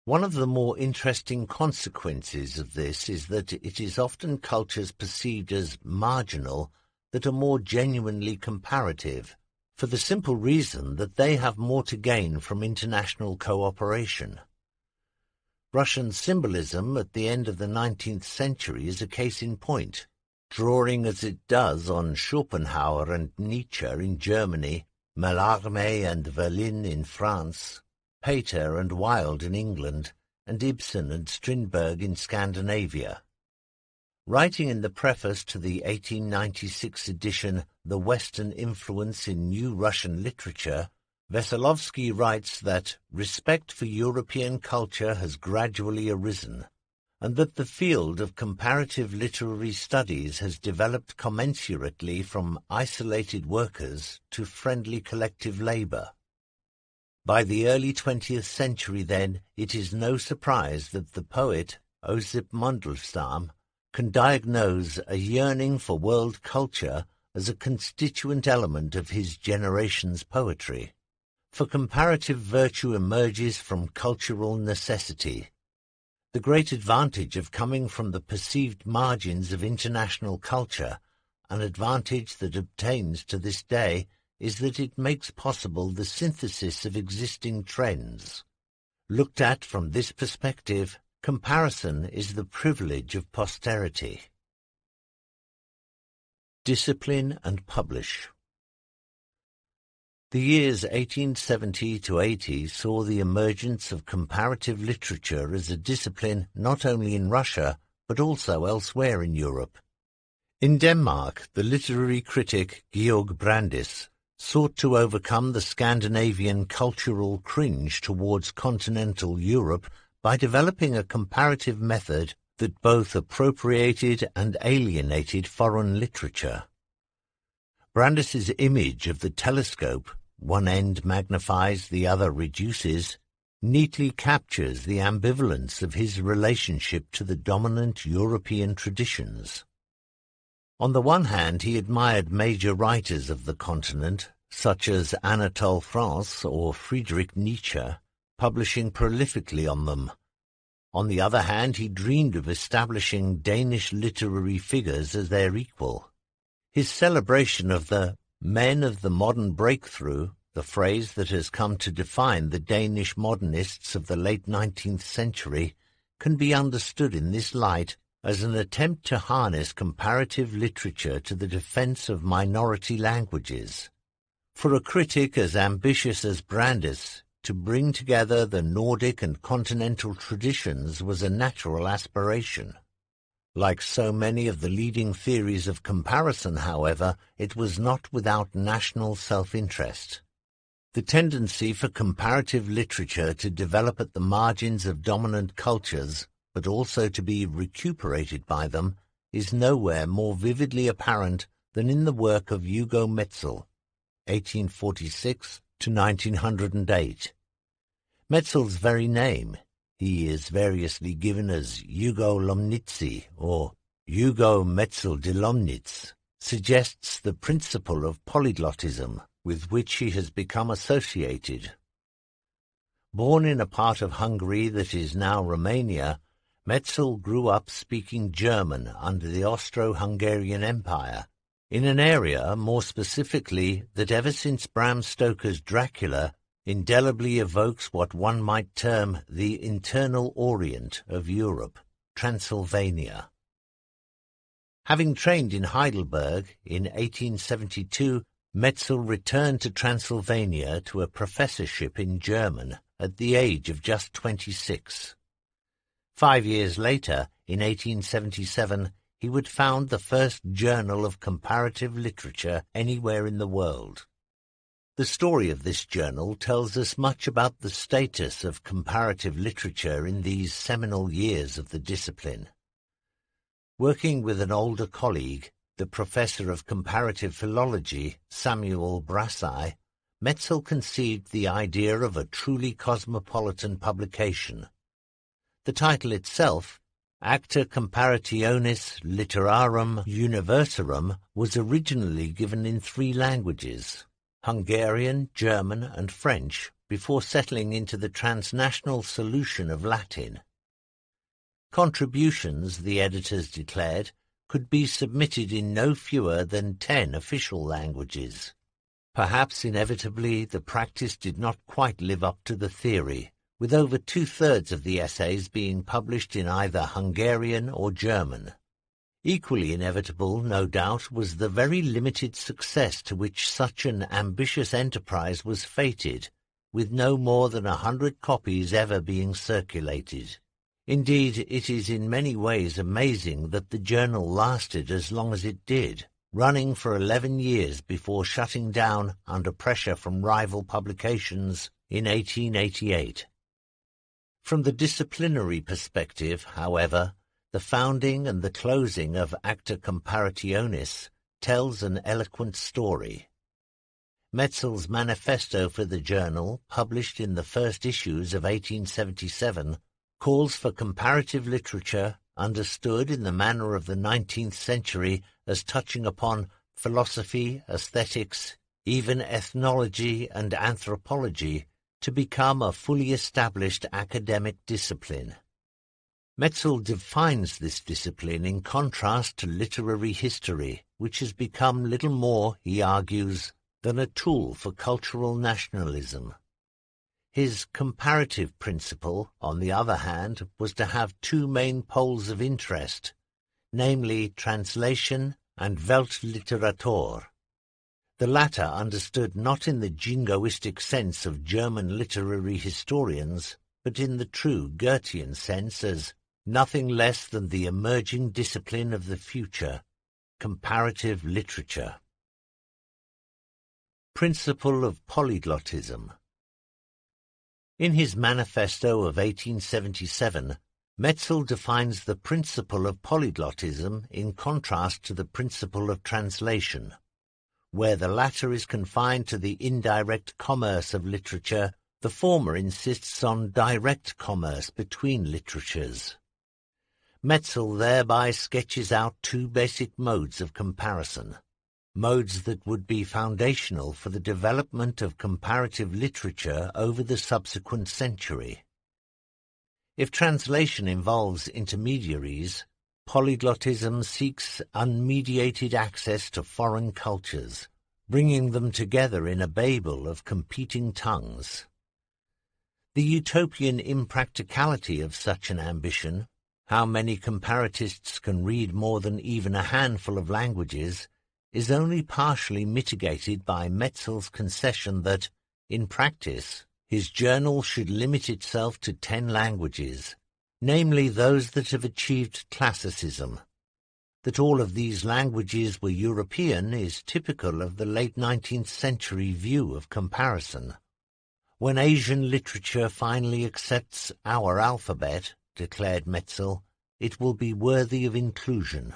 One of the more interesting consequences of this is that it is often cultures perceived as marginal that are more genuinely comparative, for the simple reason that they have more to gain from international cooperation. Russian symbolism at the end of the 19th century is a case in point, drawing as it does on Schopenhauer and Nietzsche in Germany, Mallarmé and Verlaine in France, Pater and Wilde in England, and Ibsen and Strindberg in Scandinavia. Writing in the preface to the 1896 edition The Western Influence in New Russian Literature, Veselovsky writes that respect for European culture has gradually arisen, and that the field of comparative literary studies has developed commensurately from isolated workers to friendly collective labor. By the early 20th century, then, it is no surprise that the poet Osip Mandelstam can diagnose a yearning for world culture as a constituent element of his generation's poetry. For comparative virtue emerges from cultural necessity. The great advantage of coming from the perceived margins of international culture, an advantage that obtains to this day, is that it makes possible the synthesis of existing trends. Looked at from this perspective, comparison is the privilege of posterity. Discipline and publish. The years 1870 to 80 saw the emergence of comparative literature as a discipline not only in Russia, but also elsewhere in Europe. In Denmark, the literary critic Georg Brandes sought to overcome the Scandinavian cultural cringe towards continental Europe by developing a comparative method that both appropriated and alienated foreign literature. Brandes's image of the telescope, one end magnifies, the other reduces, neatly captures the ambivalence of his relationship to the dominant European traditions. On the one hand, he admired major writers of the continent, such as Anatole France or Friedrich Nietzsche, publishing prolifically on them. On the other hand, he dreamed of establishing Danish literary figures as their equal. His celebration of the men of the modern breakthrough, the phrase that has come to define the Danish modernists of the late 19th century, can be understood in this light as an attempt to harness comparative literature to the defense of minority languages. For a critic as ambitious as Brandes, to bring together the Nordic and continental traditions was a natural aspiration. Like so many of the leading theories of comparison, however, it was not without national self-interest. The tendency for comparative literature to develop at the margins of dominant cultures, but also to be recuperated by them, is nowhere more vividly apparent than in the work of Hugo Metzl, 1846 to 1908. Metzl's very name, he is variously given as Hugo Lomnitzy or Hugo Metzl de Lomnitz, suggests the principle of polyglotism with which he has become associated. Born in a part of Hungary that is now Romania, Metzl grew up speaking German under the Austro-Hungarian Empire, in an area, more specifically, that ever since Bram Stoker's Dracula indelibly evokes what one might term the internal Orient of Europe, Transylvania. Having trained in Heidelberg in 1872, Metzel returned to Transylvania to a professorship in German at the age of just 26. 5 years later, in 1877, he would found the first journal of comparative literature anywhere in the world. The story of this journal tells us much about the status of comparative literature in these seminal years of the discipline. Working with an older colleague, the professor of comparative philology, Samuel Brassai, Metzel conceived the idea of a truly cosmopolitan publication. The title itself, Acta Comparationis Literarum Universarum, was originally given in 3 languages, Hungarian, German, and French, before settling into the transnational solution of Latin. Contributions, the editors declared, could be submitted in no fewer than 10 official languages. Perhaps inevitably the practice did not quite live up to the theory, with over 2/3 of the essays being published in either Hungarian or German. Equally inevitable, no doubt, was the very limited success to which such an ambitious enterprise was fated, with no more than 100 copies ever being circulated. Indeed, it is in many ways amazing that the journal lasted as long as it did, running for 11 years before shutting down under pressure from rival publications in 1888. From the disciplinary perspective, however, the founding and the closing of Acta Comparationis tells an eloquent story. Metzel's manifesto for the journal, published in the first issues of 1877, calls for comparative literature understood in the manner of the 19th century as touching upon philosophy, aesthetics, even ethnology and anthropology, to become a fully established academic discipline. Metzel defines this discipline in contrast to literary history, which has become little more, he argues, than a tool for cultural nationalism. His comparative principle, on the other hand, was to have 2 main poles of interest, namely translation and Weltliteratur. The latter understood not in the jingoistic sense of German literary historians, but in the true Goethean sense as nothing less than the emerging discipline of the future, comparative literature. Principle of polyglottism. In his manifesto of 1877, Metzel defines the principle of polyglottism in contrast to the principle of translation. Where the latter is confined to the indirect commerce of literature, the former insists on direct commerce between literatures. Metzel thereby sketches out 2 basic modes of comparison, modes that would be foundational for the development of comparative literature over the subsequent century. If translation involves intermediaries, polyglottism seeks unmediated access to foreign cultures, bringing them together in a babel of competing tongues. The utopian impracticality of such an ambition, how many comparatists can read more than even a handful of languages, is only partially mitigated by Metzel's concession that, in practice, his journal should limit itself to 10 languages, namely those that have achieved classicism. That all of these languages were European is typical of the late 19th century view of comparison. When Asian literature finally accepts our alphabet, declared Metzel, it will be worthy of inclusion.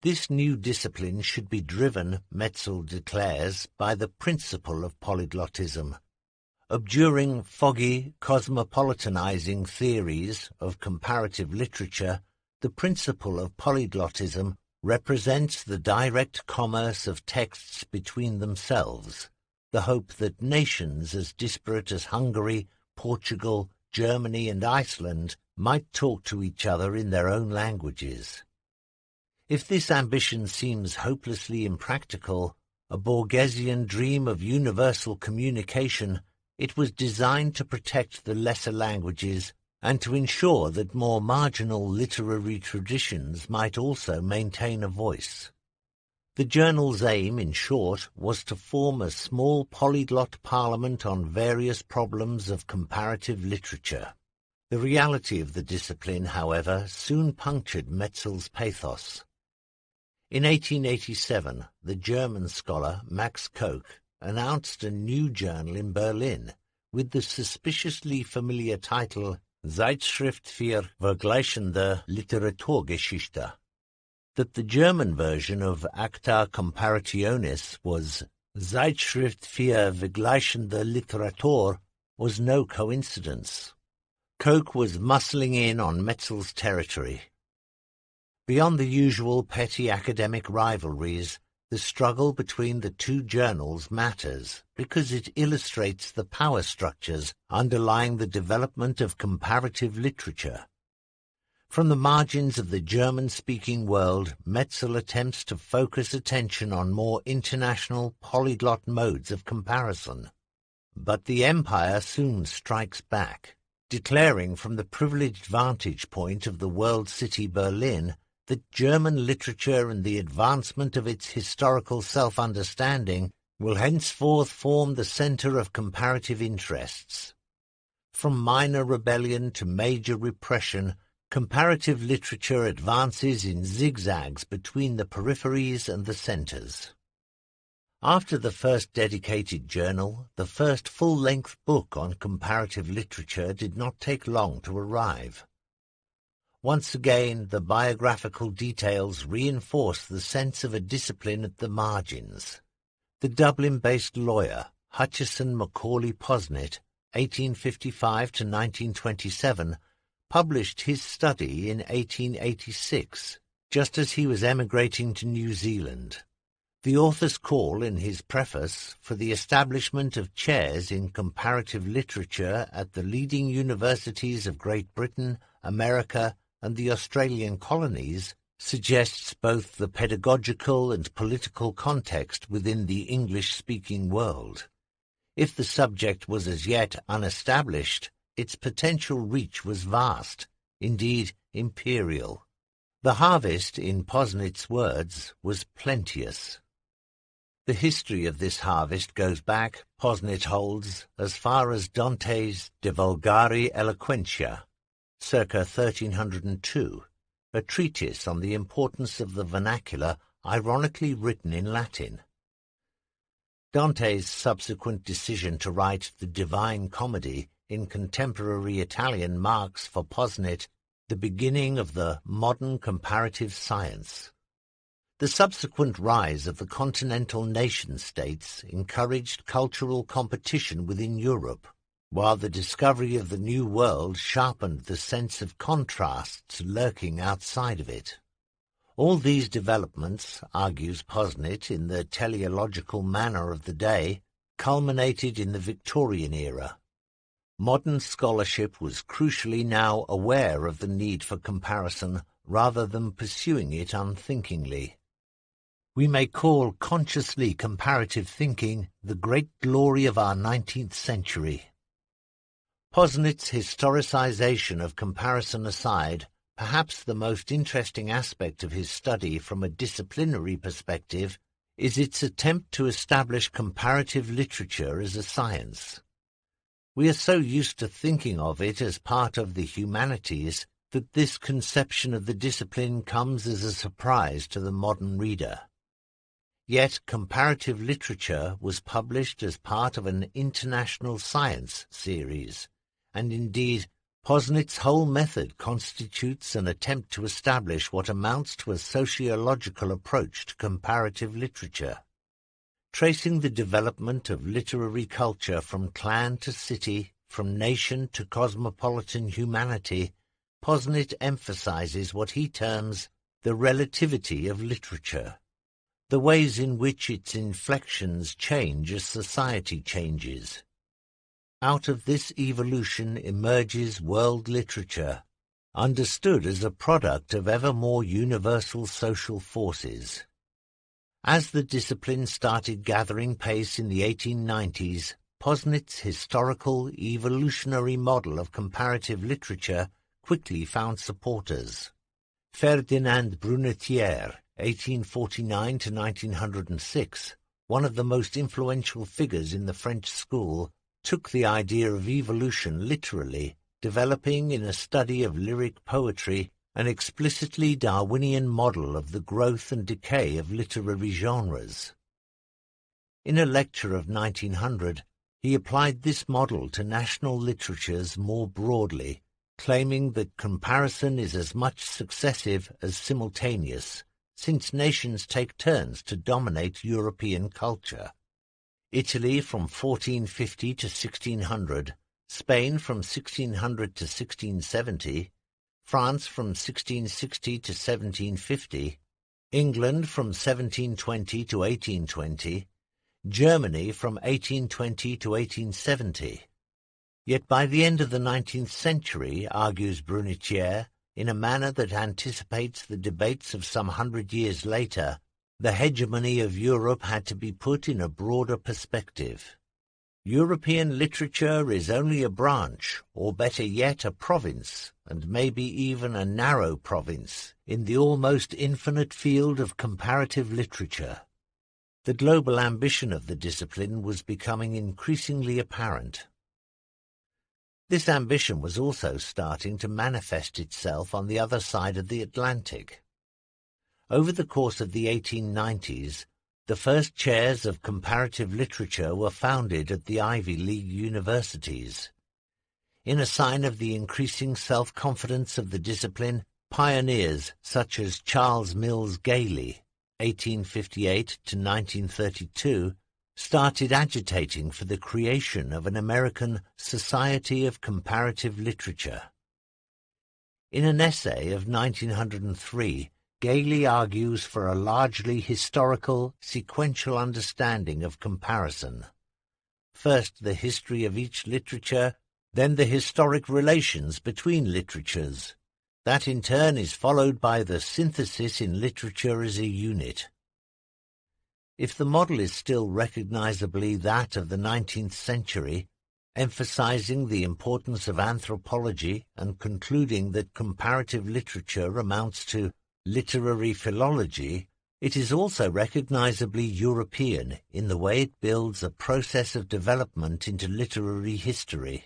This new discipline should be driven, Metzel declares, by the principle of polyglottism. Abjuring foggy, cosmopolitanizing theories of comparative literature, the principle of polyglottism represents the direct commerce of texts between themselves, the hope that nations as disparate as Hungary, Portugal, Germany, and Iceland might talk to each other in their own languages. If this ambition seems hopelessly impractical, a Borgesian dream of universal communication, it was designed to protect the lesser languages and to ensure that more marginal literary traditions might also maintain a voice. The journal's aim, in short, was to form a small polyglot parliament on various problems of comparative literature. The reality of the discipline, however, soon punctured Metzel's pathos. In 1887, the German scholar Max Koch announced a new journal in Berlin with the suspiciously familiar title Zeitschrift für vergleichende Literaturgeschichte. That the German version of Acta Comparationis was Zeitschrift für vergleichende Literatur was no coincidence. Koch was muscling in on Metzel's territory. Beyond the usual petty academic rivalries, the struggle between the two journals matters because it illustrates the power structures underlying the development of comparative literature. From the margins of the German-speaking world, Metzel attempts to focus attention on more international polyglot modes of comparison. But the empire soon strikes back, declaring from the privileged vantage point of the world city Berlin that German literature and the advancement of its historical self-understanding will henceforth form the center of comparative interests. From minor rebellion to major repression, comparative literature advances in zigzags between the peripheries and the centers. After the first dedicated journal, the first full-length book on comparative literature did not take long to arrive. Once again, the biographical details reinforce the sense of a discipline at the margins. The Dublin-based lawyer, Hutchinson Macaulay Posnet, 1855 to 1927, published his study in 1886, just as he was emigrating to New Zealand. The author's call in his preface for the establishment of chairs in comparative literature at the leading universities of Great Britain, America, and the Australian colonies suggests both the pedagogical and political context within the English-speaking world. If the subject was as yet unestablished, its potential reach was vast, indeed imperial. The harvest, in Posnet's words, was plenteous. The history of this harvest goes back, Posnet holds, as far as Dante's De Vulgari Eloquentia, circa 1302, a treatise on the importance of the vernacular ironically written in Latin. Dante's subsequent decision to write the Divine Comedy in contemporary Italian marks for Posnet the beginning of the modern comparative science. The subsequent rise of the continental nation-states encouraged cultural competition within Europe, while the discovery of the New World sharpened the sense of contrasts lurking outside of it. All these developments, argues Posnet in the teleological manner of the day, culminated in the Victorian era. Modern scholarship was crucially now aware of the need for comparison rather than pursuing it unthinkingly. We may call consciously comparative thinking the great glory of our 19th century. Posnet's historicization of comparison aside, perhaps the most interesting aspect of his study from a disciplinary perspective is its attempt to establish comparative literature as a science. We are so used to thinking of it as part of the humanities that this conception of the discipline comes as a surprise to the modern reader. Yet comparative literature was published as part of an international science series, and indeed Posnet's whole method constitutes an attempt to establish what amounts to a sociological approach to comparative literature. Tracing the development of literary culture from clan to city, from nation to cosmopolitan humanity, Posnet emphasizes what he terms the relativity of literature, the ways in which its inflections change as society changes. Out of this evolution emerges world literature, understood as a product of ever more universal social forces. As the discipline started gathering pace in the 1890s, Posnet's historical evolutionary model of comparative literature quickly found supporters. Ferdinand Brunetière, 1849 to 1906, one of the most influential figures in the French school, took the idea of evolution literally, developing in a study of lyric poetry an explicitly Darwinian model of the growth and decay of literary genres. In a lecture of 1900, he applied this model to national literatures more broadly, claiming that comparison is as much successive as simultaneous, since nations take turns to dominate European culture. Italy from 1450 to 1600, Spain from 1600 to 1670, France from 1660 to 1750, England from 1720 to 1820, Germany from 1820 to 1870. Yet by the end of the 19th century, argues Brunetière, in a manner that anticipates the debates of some 100 years later, the hegemony of Europe had to be put in a broader perspective. European literature is only a branch, or better yet a province, and maybe even a narrow province, in the almost infinite field of comparative literature. The global ambition of the discipline was becoming increasingly apparent. This ambition was also starting to manifest itself on the other side of the Atlantic. Over the course of the 1890s, the first chairs of comparative literature were founded at the Ivy League universities. In a sign of the increasing self-confidence of the discipline, pioneers such as Charles Mills Gailey, 1858 to 1932, started agitating for the creation of an American Society of Comparative Literature. In an essay of 1903, Gailey argues for a largely historical, sequential understanding of comparison. First the history of each literature, then the historic relations between literatures. That in turn is followed by the synthesis in literature as a unit. If the model is still recognizably that of the 19th century, emphasizing the importance of anthropology and concluding that comparative literature amounts to literary philology, it is also recognizably European in the way it builds a process of development into literary history.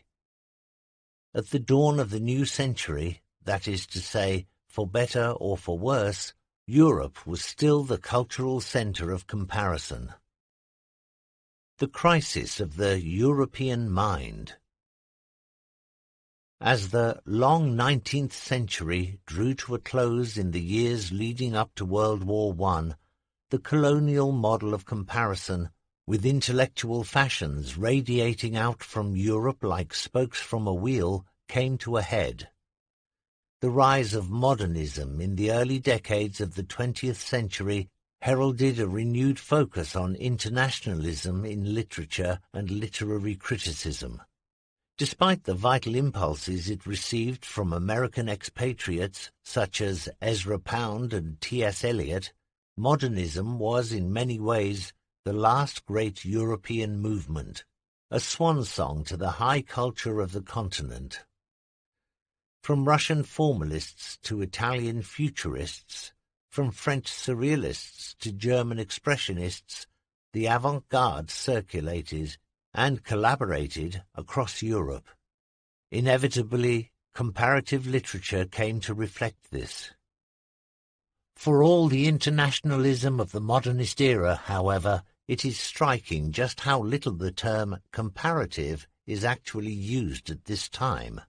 At the dawn of the new century, that is to say, for better or for worse, Europe was still the cultural center of comparison. The crisis of the European mind. As the long 19th century drew to a close in the years leading up to World War I, the colonial model of comparison, with intellectual fashions radiating out from Europe like spokes from a wheel, came to a head. The rise of modernism in the early decades of the 20th century heralded a renewed focus on internationalism in literature and literary criticism. Despite the vital impulses it received from American expatriates such as Ezra Pound and T.S. Eliot, modernism was in many ways the last great European movement, a swan song to the high culture of the continent. From Russian formalists to Italian futurists, from French surrealists to German expressionists, the avant-garde circulated and collaborated across Europe. Inevitably, comparative literature came to reflect this. For all the internationalism of the modernist era, however, it is striking just how little the term comparative is actually used at this time.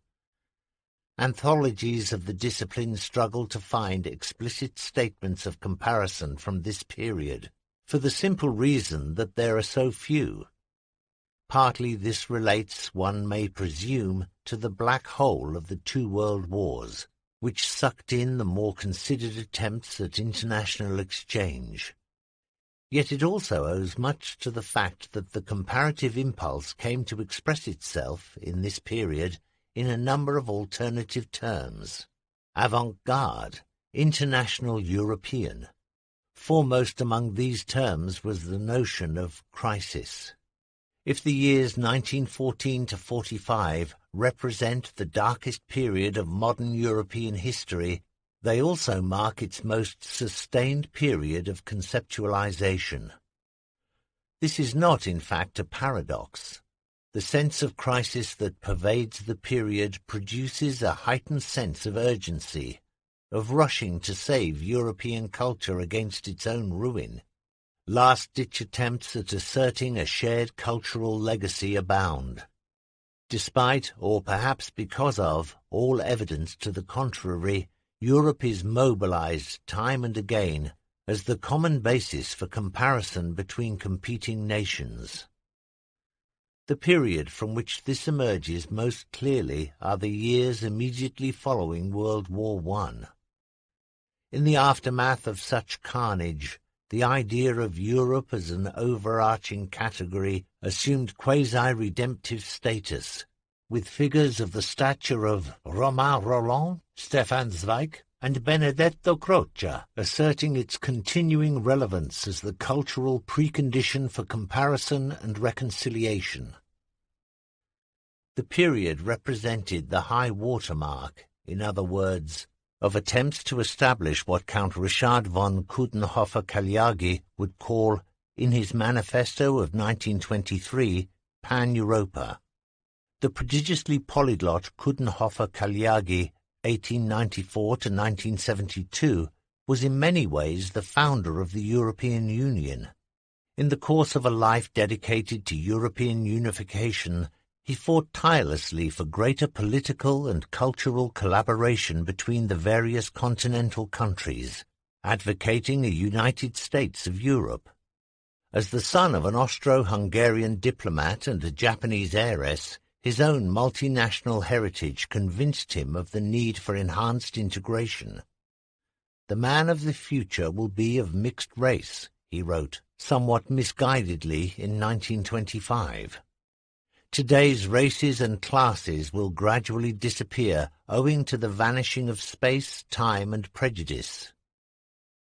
Anthologies of the discipline struggle to find explicit statements of comparison from this period, for the simple reason that there are so few. Partly this relates, one may presume, to the black hole of the two world wars, which sucked in the more considered attempts at international exchange. Yet it also owes much to the fact that the comparative impulse came to express itself, in this period, in a number of alternative terms: avant-garde, international European. Foremost among these terms was the notion of crisis. If the years 1914 to 45 represent the darkest period of modern European history, They also mark its most sustained period of conceptualization. This is not, in fact, a paradox. The sense of crisis that pervades the period produces a heightened sense of urgency, of rushing to save European culture against its own ruin. Last-ditch attempts at asserting a shared cultural legacy abound. Despite, or perhaps because of, all evidence to the contrary, Europe is mobilized time and again as the common basis for comparison between competing nations. The period from which this emerges most clearly are the years immediately following World War I. In the aftermath of such carnage, the idea of Europe as an overarching category assumed quasi-redemptive status, with figures of the stature of Romain Rolland, Stefan Zweig, and Benedetto Croce asserting its continuing relevance as the cultural precondition for comparison and reconciliation. The period represented the high watermark, in other words, of attempts to establish what Count Richard von Coudenhoffer-Kalyagi would call, in his manifesto of 1923, Pan-Europa. The prodigiously polyglot Coudenhoffer-Kalyagi, 1894 to 1972, was in many ways the founder of the European Union. In the course of a life dedicated to European unification, he fought tirelessly for greater political and cultural collaboration between the various continental countries, advocating a United States of Europe. As the son of an Austro-Hungarian diplomat and a Japanese heiress, his own multinational heritage convinced him of the need for enhanced integration. "The man of the future will be of mixed race," he wrote, somewhat misguidedly in 1925. "Today's races and classes will gradually disappear owing to the vanishing of space, time, and prejudice."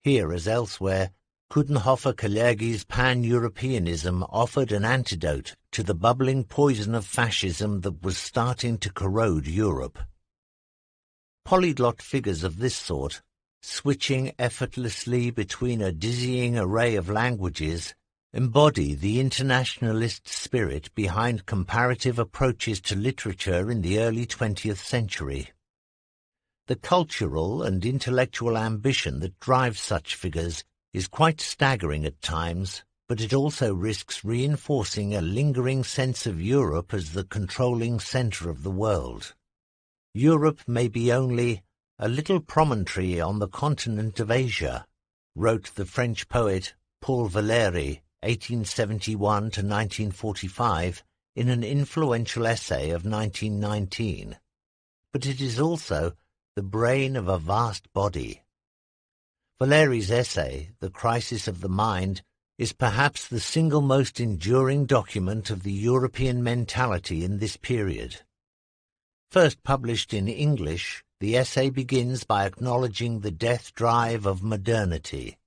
Here, as elsewhere, Coudenhoffer-Kalyagi's pan-Europeanism offered an antidote to the bubbling poison of fascism that was starting to corrode Europe. Polyglot figures of this sort, switching effortlessly between a dizzying array of languages, embody the internationalist spirit behind comparative approaches to literature in the early 20th century. The cultural and intellectual ambition that drives such figures is quite staggering at times, but it also risks reinforcing a lingering sense of Europe as the controlling centre of the world. "Europe may be only a little promontory on the continent of Asia," wrote the French poet Paul Valéry, 1871 to 1945, in an influential essay of 1919. But it is also the brain of a vast body. Valéry's essay, The Crisis of the Mind, is perhaps the single most enduring document of the European mentality in this period. First published in English, the essay begins by acknowledging the death drive of modernity.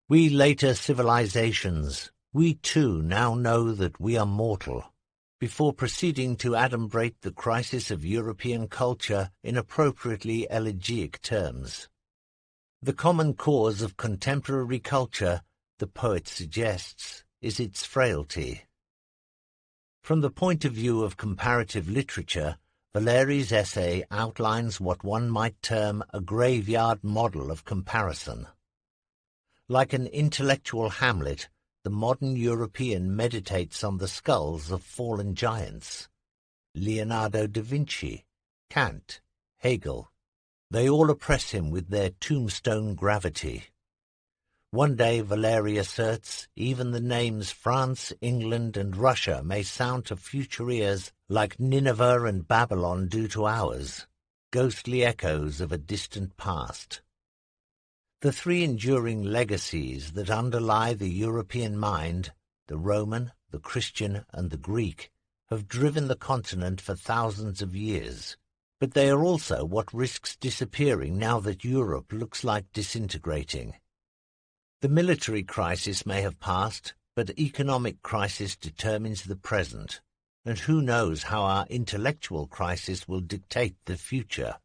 "We later civilizations, we too now know that we are mortal," before proceeding to adumbrate the crisis of European culture in appropriately elegiac terms. The common cause of contemporary culture, the poet suggests, is its frailty. From the point of view of comparative literature, Valéry's essay outlines what one might term a graveyard model of comparison. Like an intellectual Hamlet, the modern European meditates on the skulls of fallen giants. Leonardo da Vinci, Kant, Hegel, they all oppress him with their tombstone gravity. One day, Valéry asserts, even the names France, England, and Russia may sound to future ears like Nineveh and Babylon do to ours, ghostly echoes of a distant past. The three enduring legacies that underlie the European mind, the Roman, the Christian, and the Greek, have driven the continent for thousands of years. But they are also what risks disappearing now that Europe looks like disintegrating. The military crisis may have passed, but economic crisis determines the present, and who knows how our intellectual crisis will dictate the future.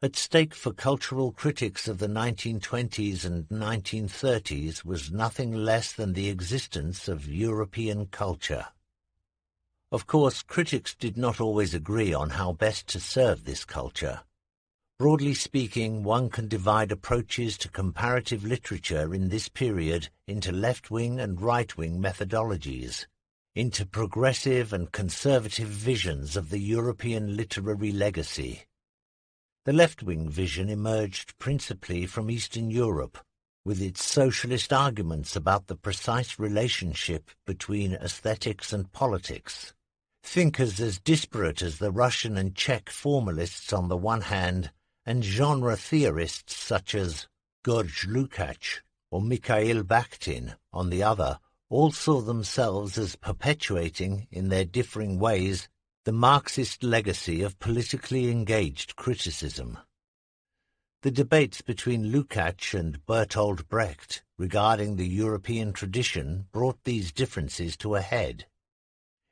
At stake for cultural critics of the 1920s and 1930s was nothing less than the existence of European culture. Of course, critics did not always agree on how best to serve this culture. Broadly speaking, one can divide approaches to comparative literature in this period into left-wing and right-wing methodologies, into progressive and conservative visions of the European literary legacy. The left-wing vision emerged principally from Eastern Europe, with its socialist arguments about the precise relationship between aesthetics and politics. Thinkers as disparate as the Russian and Czech formalists on the one hand, and genre theorists such as George Lukács or Mikhail Bakhtin on the other, all saw themselves as perpetuating, in their differing ways, the Marxist legacy of politically engaged criticism. The debates between Lukács and Bertolt Brecht regarding the European tradition brought these differences to a head.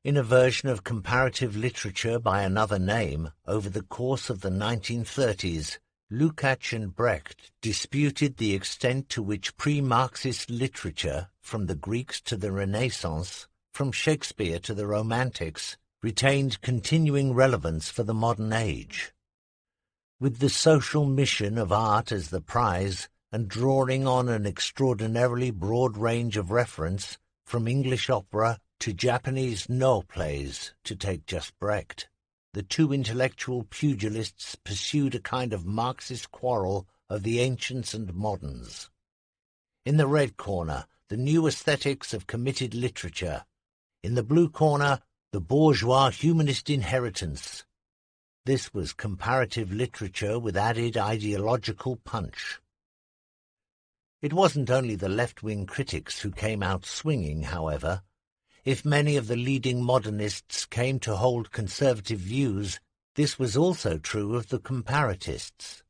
In a version of comparative literature by another name, over the course of the 1930s, Lukács and Brecht disputed the extent to which pre-Marxist literature, from the Greeks to the Renaissance, from Shakespeare to the Romantics, retained continuing relevance for the modern age. With the social mission of art as the prize, and drawing on an extraordinarily broad range of reference, from English opera to Japanese no plays, to take just Brecht, the two intellectual pugilists pursued a kind of Marxist quarrel of the ancients and moderns. In the red corner, the new aesthetics of committed literature. In the blue corner, the bourgeois humanist inheritance. This was comparative literature with added ideological punch. It wasn't only the left-wing critics who came out swinging, however. If many of the leading modernists came to hold conservative views, this was also true of the comparatists.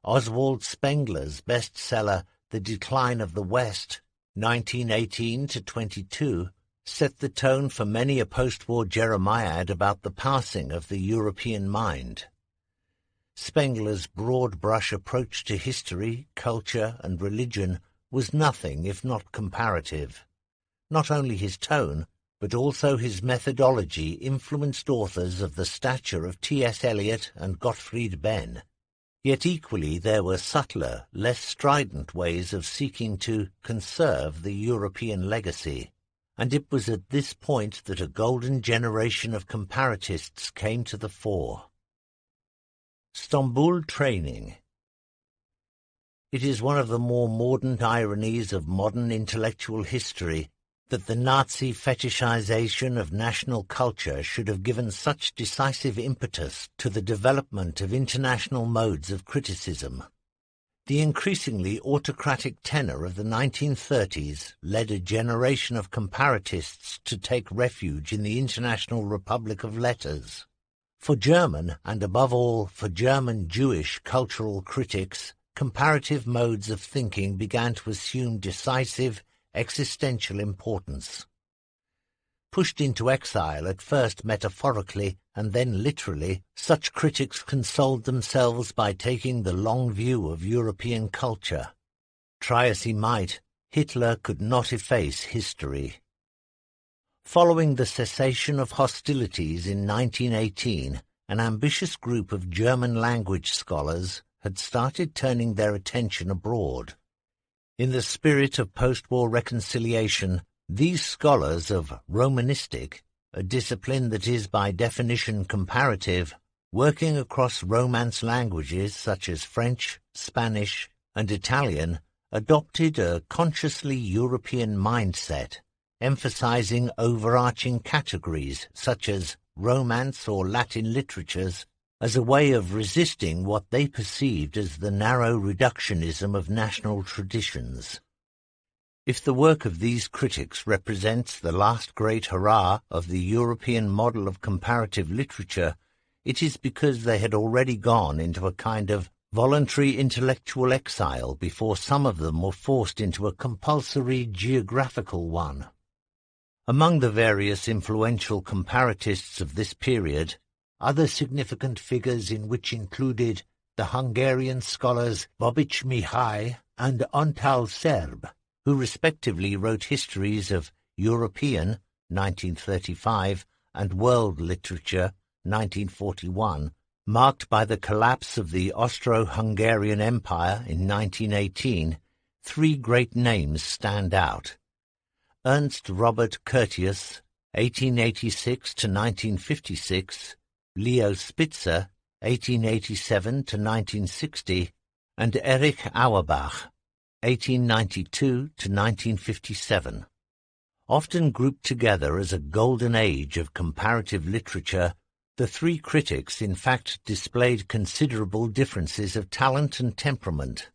Oswald Spengler's bestseller, The Decline of the West, 1918-22, set the tone for many a post-war jeremiad about the passing of the European mind. Spengler's broad-brush approach to history, culture, and religion was nothing if not comparative. Not only his tone, but also his methodology influenced authors of the stature of T.S. Eliot and Gottfried Benn. Yet equally there were subtler, less strident ways of seeking to conserve the European legacy, and it was at this point that a golden generation of comparatists came to the fore. Stamboul training. It is one of the more mordant ironies of modern intellectual history that the Nazi fetishization of national culture should have given such decisive impetus to the development of international modes of criticism. The increasingly autocratic tenor of the 1930s led a generation of comparatists to take refuge in the International Republic of Letters. For German, and above all for German Jewish cultural critics, comparative modes of thinking began to assume decisive, existential importance. Pushed into exile, at first metaphorically and then literally, such critics consoled themselves by taking the long view of European culture. Try as he might, Hitler could not efface history. Following the cessation of hostilities in 1918, an ambitious group of German-language scholars had started turning their attention abroad. In the spirit of post-war reconciliation, these scholars of Romanistic, a discipline that is by definition comparative, working across Romance languages such as French, Spanish, and Italian, adopted a consciously European mindset, emphasizing overarching categories such as Romance or Latin literatures as a way of resisting what they perceived as the narrow reductionism of national traditions. If the work of these critics represents the last great hurrah of the European model of comparative literature, it is because they had already gone into a kind of voluntary intellectual exile before some of them were forced into a compulsory geographical one. Among the various influential comparatists of this period, other significant figures in which included the Hungarian scholars Bobic Mihai and Antal Serb, who respectively wrote histories of European, 1935, and world literature, 1941, marked by the collapse of the Austro-Hungarian Empire in 1918, three great names stand out. Ernst Robert Curtius, 1886 to 1956, Leo Spitzer, 1887 to 1960, and Erich Auerbach, 1892 to 1957. Often grouped together as a golden age of comparative literature, the three critics in fact displayed considerable differences of talent and temperament.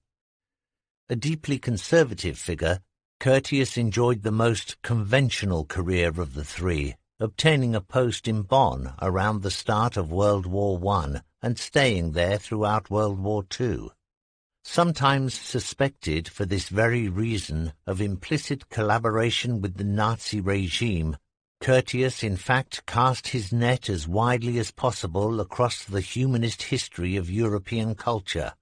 A deeply conservative figure, Curtius enjoyed the most conventional career of the three, obtaining a post in Bonn around the start of World War I and staying there throughout World War II. Sometimes suspected for this very reason of implicit collaboration with the Nazi regime, Curtius in fact cast his net as widely as possible across the humanist history of European culture,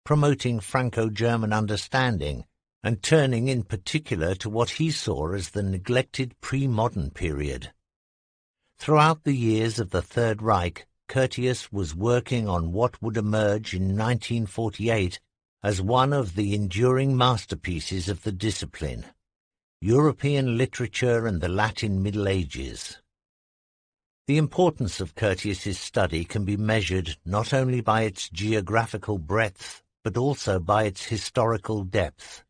promoting Franco-German understanding and turning in particular to what he saw as the neglected pre-modern period. Throughout the years of the Third Reich, Curtius was working on what would emerge in 1948 as one of the enduring masterpieces of the discipline, European Literature and the Latin Middle Ages. The importance of Curtius's study can be measured not only by its geographical breadth, but also by its historical depth.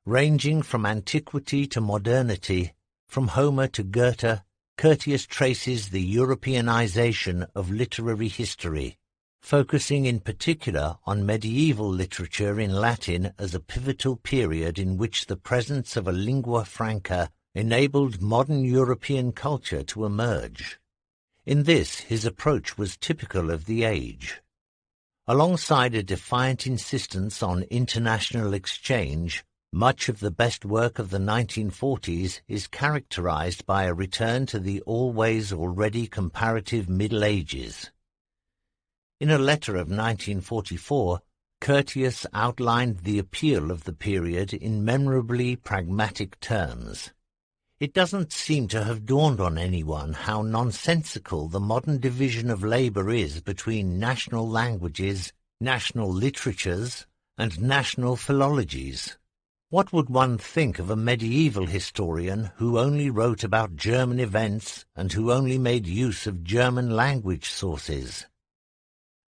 Ranging from antiquity to modernity, from Homer to Goethe, Curtius traces the Europeanization of literary history, focusing in particular on medieval literature in Latin as a pivotal period in which the presence of a lingua franca enabled modern European culture to emerge. In this, his approach was typical of the age. Alongside a defiant insistence on international exchange, much of the best work of the 1940s is characterized by a return to the always already comparative Middle Ages. In a letter of 1944, Curtius outlined the appeal of the period in memorably pragmatic terms. It doesn't seem to have dawned on anyone how nonsensical the modern division of labor is between national languages, national literatures, and national philologies. What would one think of a medieval historian who only wrote about German events and who only made use of German language sources?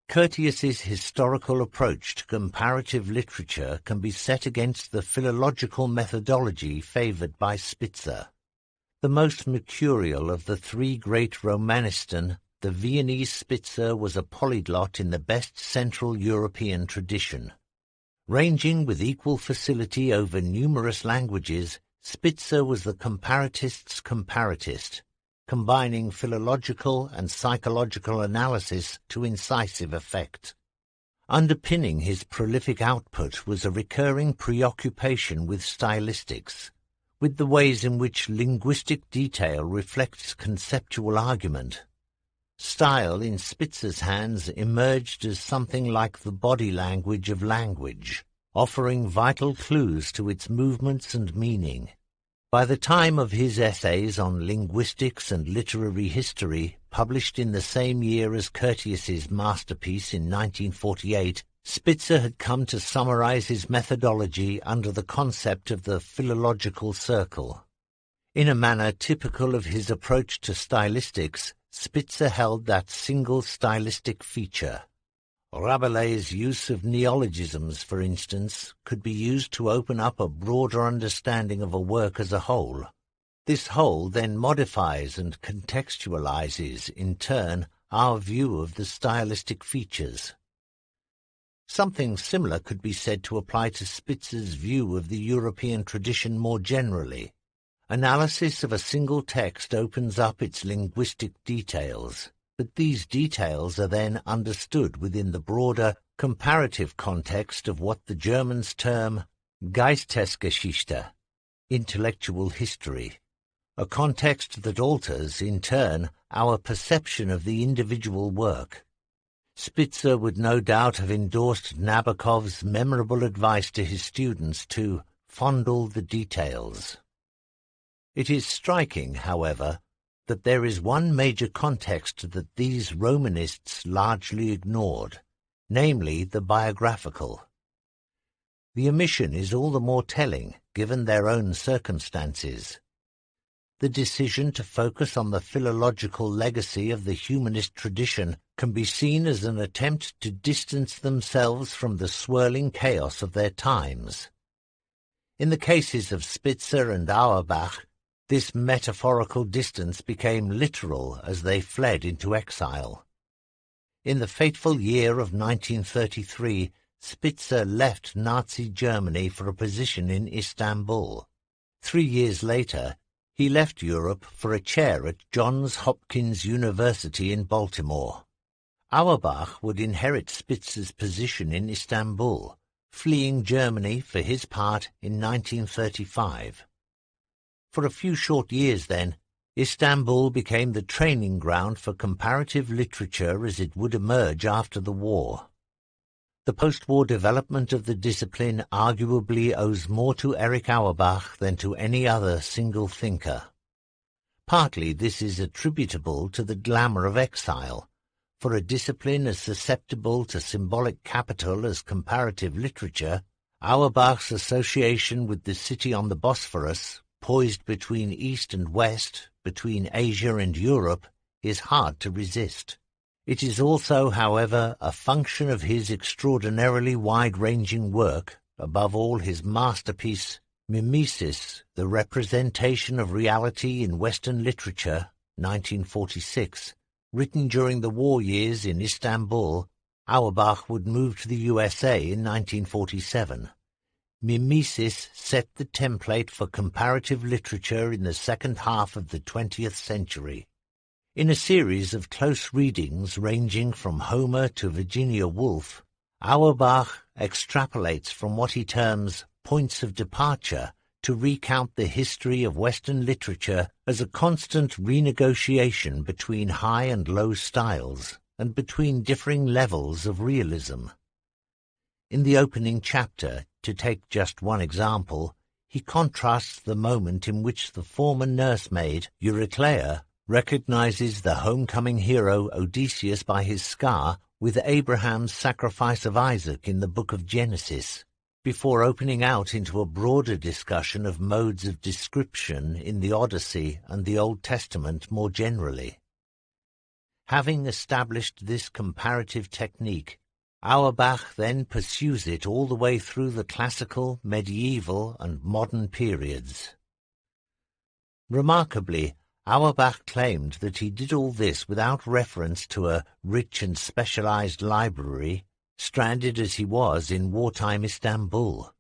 Curtius's historical approach to comparative literature can be set against the philological methodology favored by Spitzer. The most mercurial of the three great Romanisten, the Viennese Spitzer was a polyglot in the best Central European tradition. Ranging with equal facility over numerous languages, Spitzer was the comparatist's comparatist, combining philological and psychological analysis to incisive effect. Underpinning his prolific output was a recurring preoccupation with stylistics, with the ways in which linguistic detail reflects conceptual argument. Style in Spitzer's hands emerged as something like the body language of language, offering vital clues to its movements and meaning. By the time of his essays on linguistics and literary history, published in the same year as Curtius's masterpiece in 1948, Spitzer had come to summarize his methodology under the concept of the philological circle. In a manner typical of his approach to stylistics, Spitzer held that single stylistic feature. Rabelais' use of neologisms, for instance, could be used to open up a broader understanding of a work as a whole. This whole then modifies and contextualizes, in turn, our view of the stylistic features. Something similar could be said to apply to Spitzer's view of the European tradition more generally. Analysis of a single text opens up its linguistic details, but these details are then understood within the broader comparative context of what the Germans term Geistesgeschichte, intellectual history, a context that alters, in turn, our perception of the individual work. Spitzer would no doubt have endorsed Nabokov's memorable advice to his students to fondle the details. It is striking, however, that there is one major context that these Romanists largely ignored, namely the biographical. The omission is all the more telling, given their own circumstances. The decision to focus on the philological legacy of the humanist tradition can be seen as an attempt to distance themselves from the swirling chaos of their times. In the cases of Spitzer and Auerbach, this metaphorical distance became literal as they fled into exile. In the fateful year of 1933, Spitzer left Nazi Germany for a position in Istanbul. 3 years later, he left Europe for a chair at Johns Hopkins University in Baltimore. Auerbach would inherit Spitzer's position in Istanbul, fleeing Germany for his part in 1935. For a few short years then, Istanbul became the training ground for comparative literature as it would emerge after the war. The post-war development of the discipline arguably owes more to Erich Auerbach than to any other single thinker. Partly this is attributable to the glamour of exile. For a discipline as susceptible to symbolic capital as comparative literature, Auerbach's association with the city on the Bosphorus, poised between East and West, between Asia and Europe, is hard to resist. It is also, however, a function of his extraordinarily wide-ranging work, above all his masterpiece, Mimesis, The Representation of Reality in Western Literature, 1946, written during the war years in Istanbul. Auerbach would move to the USA in 1947. Mimesis set the template for comparative literature in the second half of the 20th century. In a series of close readings ranging from Homer to Virginia Woolf, Auerbach extrapolates from what he terms points of departure to recount the history of Western literature as a constant renegotiation between high and low styles and between differing levels of realism. In the opening chapter, to take just one example, he contrasts the moment in which the former nursemaid, Eurycleia, recognizes the homecoming hero Odysseus by his scar with Abraham's sacrifice of Isaac in the book of Genesis, before opening out into a broader discussion of modes of description in the Odyssey and the Old Testament more generally. Having established this comparative technique, Auerbach then pursues it all the way through the classical, medieval, and modern periods. Remarkably, Auerbach claimed that he did all this without reference to a rich and specialized library, stranded as he was in wartime Istanbul.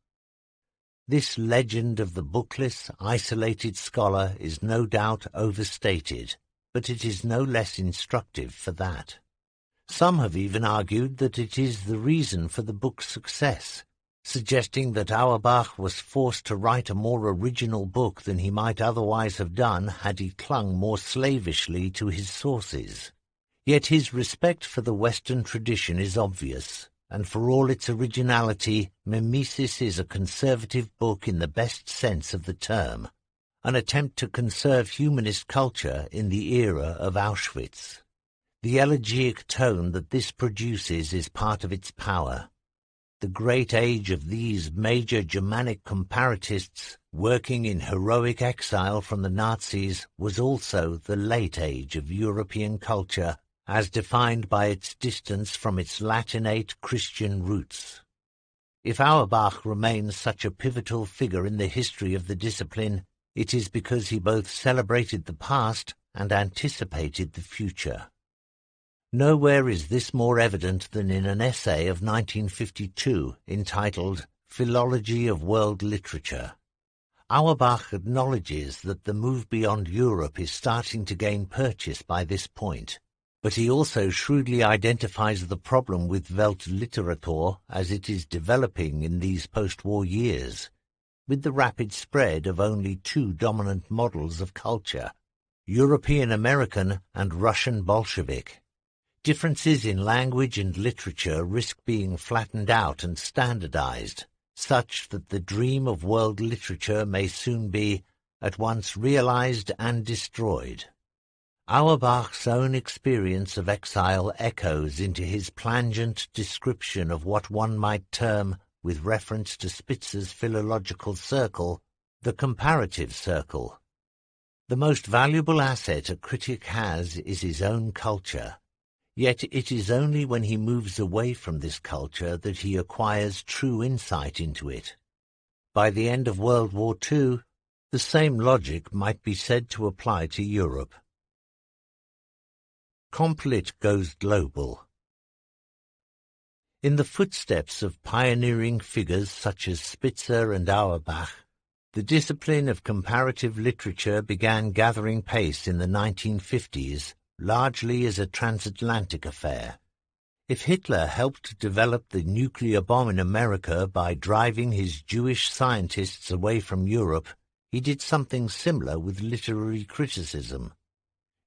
This legend of the bookless, isolated scholar is no doubt overstated, but it is no less instructive for that. Some have even argued that it is the reason for the book's success, suggesting that Auerbach was forced to write a more original book than he might otherwise have done had he clung more slavishly to his sources. Yet his respect for the Western tradition is obvious, and for all its originality, Mimesis is a conservative book in the best sense of the term, an attempt to conserve humanist culture in the era of Auschwitz. The elegiac tone that this produces is part of its power. The great age of these major Germanic comparatists working in heroic exile from the Nazis was also the late age of European culture, as defined by its distance from its Latinate Christian roots. If Auerbach remains such a pivotal figure in the history of the discipline, it is because he both celebrated the past and anticipated the future. Nowhere is this more evident than in an essay of 1952 entitled Philology of World Literature. Auerbach acknowledges that the move beyond Europe is starting to gain purchase by this point, but he also shrewdly identifies the problem with Weltliteratur as it is developing in these post-war years, with the rapid spread of only two dominant models of culture, European American and Russian Bolshevik. Differences in language and literature risk being flattened out and standardized, such that the dream of world literature may soon be at once realized and destroyed. Auerbach's own experience of exile echoes into his plangent description of what one might term, with reference to Spitzer's philological circle, the comparative circle. The most valuable asset a critic has is his own culture. Yet it is only when he moves away from this culture that he acquires true insight into it. By the end of World War II, the same logic might be said to apply to Europe. Complit goes global. In the footsteps of pioneering figures such as Spitzer and Auerbach, the discipline of comparative literature began gathering pace in the 1950s, largely as a transatlantic affair. If Hitler helped develop the nuclear bomb in America by driving his Jewish scientists away from Europe, he did something similar with literary criticism.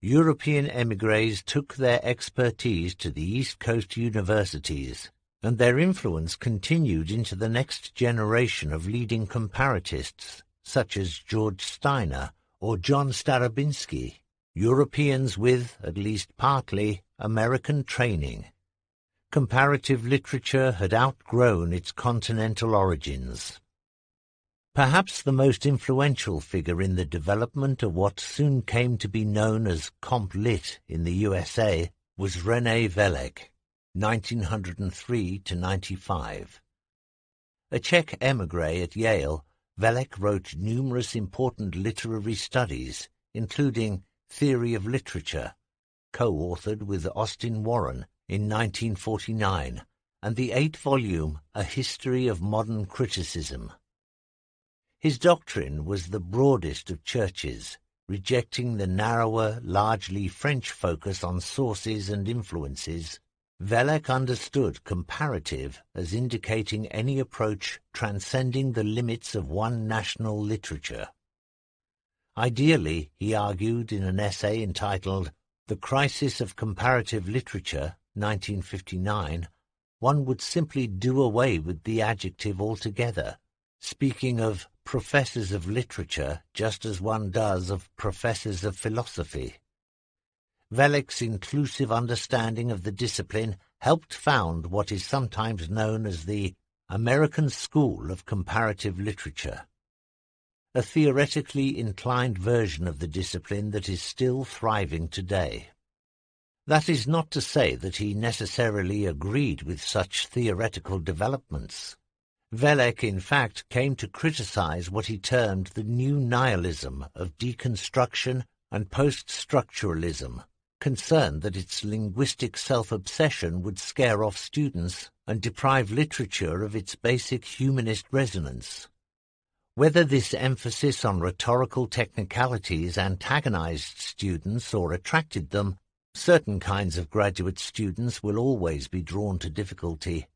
European émigrés took their expertise to the East Coast universities, and their influence continued into the next generation of leading comparatists, such as George Steiner or John Starobinski, Europeans with, at least partly, American training. Comparative literature had outgrown its continental origins. Perhaps the most influential figure in the development of what soon came to be known as Comp Lit in the USA was René Velek, 1903 to 95. A Czech émigré at Yale, Velek wrote numerous important literary studies, including Theory of Literature, co-authored with Austin Warren in 1949, and the 8-volume A History of Modern Criticism. His doctrine was the broadest of churches, rejecting the narrower, largely French focus on sources and influences. Velek understood comparative as indicating any approach transcending the limits of one national literature. Ideally, he argued in an essay entitled The Crisis of Comparative Literature, 1959, one would simply do away with the adjective altogether, speaking of professors of literature just as one does of professors of philosophy. Velek's inclusive understanding of the discipline helped found what is sometimes known as the American School of Comparative Literature, a theoretically inclined version of the discipline that is still thriving today. That is not to say that he necessarily agreed with such theoretical developments. Velek, in fact, came to criticize what he termed the new nihilism of deconstruction and post-structuralism, concerned that its linguistic self-obsession would scare off students and deprive literature of its basic humanist resonance. Whether this emphasis on rhetorical technicalities antagonized students or attracted them, certain kinds of graduate students will always be drawn to difficulty.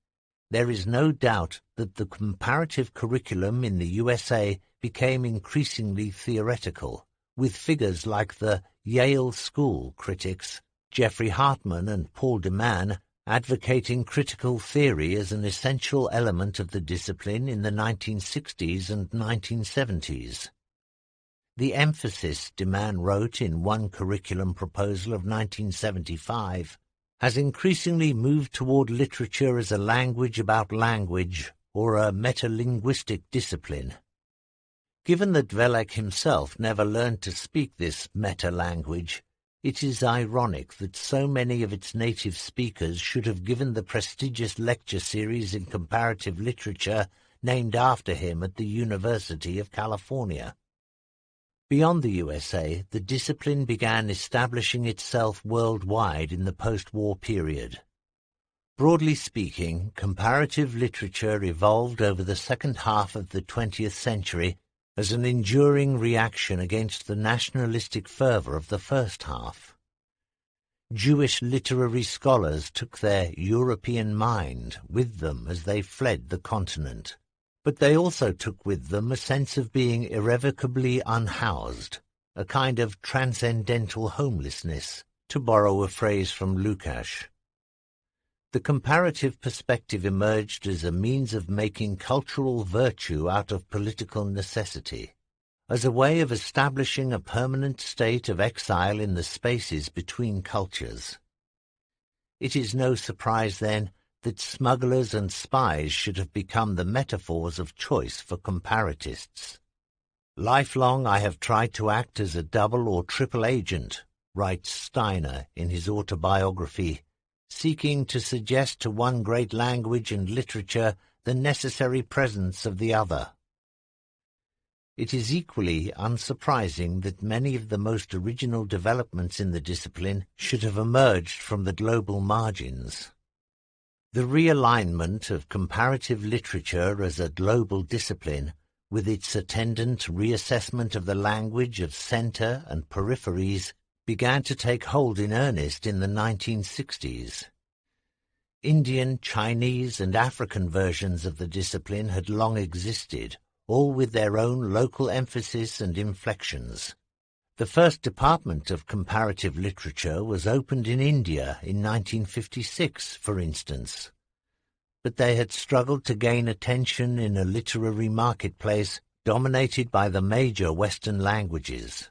There is no doubt that the comparative curriculum in the USA became increasingly theoretical, with figures like the Yale School critics Jeffrey Hartman and Paul de Man advocating critical theory as an essential element of the discipline in the 1960s and 1970s. The emphasis, de Man wrote in one curriculum proposal of 1975, has increasingly moved toward literature as a language about language or a metalinguistic discipline. Given that Velek himself never learned to speak this meta-language, it is ironic that so many of its native speakers should have given the prestigious lecture series in comparative literature named after him at the University of California. Beyond the USA, the discipline began establishing itself worldwide in the post-war period. Broadly speaking, comparative literature evolved over the second half of the 20th century as an enduring reaction against the nationalistic fervor of the first half. Jewish literary scholars took their European mind with them as they fled the continent, but they also took with them a sense of being irrevocably unhoused, a kind of transcendental homelessness, To borrow a phrase from Lukács, the comparative perspective emerged as a means of making cultural virtue out of political necessity, as a way of establishing a permanent state of exile in the spaces between cultures. It is no surprise, then, that smugglers and spies should have become the metaphors of choice for comparatists. Lifelong I have tried to act as a double or triple agent, writes Steiner in his autobiography, seeking to suggest to one great language and literature the necessary presence of the other. It is equally unsurprising that many of the most original developments in the discipline should have emerged from the global margins. The realignment of comparative literature as a global discipline, with its attendant reassessment of the language of centre and peripheries, began to take hold in earnest in the 1960s. Indian, Chinese, and African versions of the discipline had long existed, all with their own local emphasis and inflections. The first department of comparative literature was opened in India in 1956, for instance, but they had struggled to gain attention in a literary marketplace dominated by the major Western languages.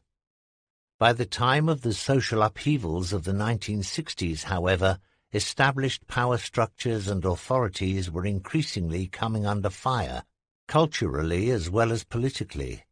By the time of the social upheavals of the 1960s, however, established power structures and authorities were increasingly coming under fire, culturally as well as politically.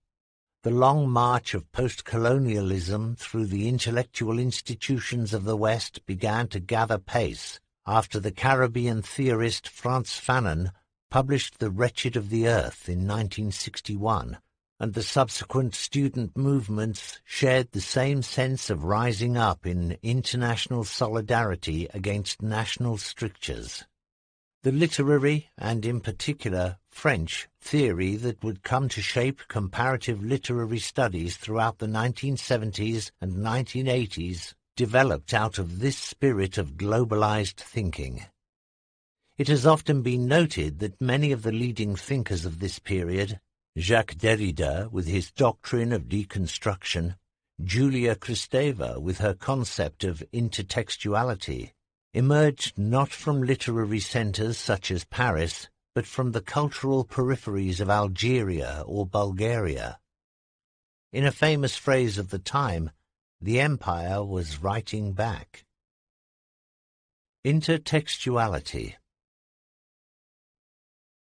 The long march of post-colonialism through the intellectual institutions of the West began to gather pace after the Caribbean theorist Frantz Fanon published The Wretched of the Earth in 1961, and the subsequent student movements shared the same sense of rising up in international solidarity against national strictures. The literary, and in particular French, theory that would come to shape comparative literary studies throughout the 1970s and 1980s developed out of this spirit of globalized thinking. It has often been noted that many of the leading thinkers of this period, Jacques Derrida with his doctrine of deconstruction, Julia Kristeva with her concept of intertextuality, emerged not from literary centres such as Paris, but from the cultural peripheries of Algeria or Bulgaria. In a famous phrase of the time, the empire was writing back. Intertextuality.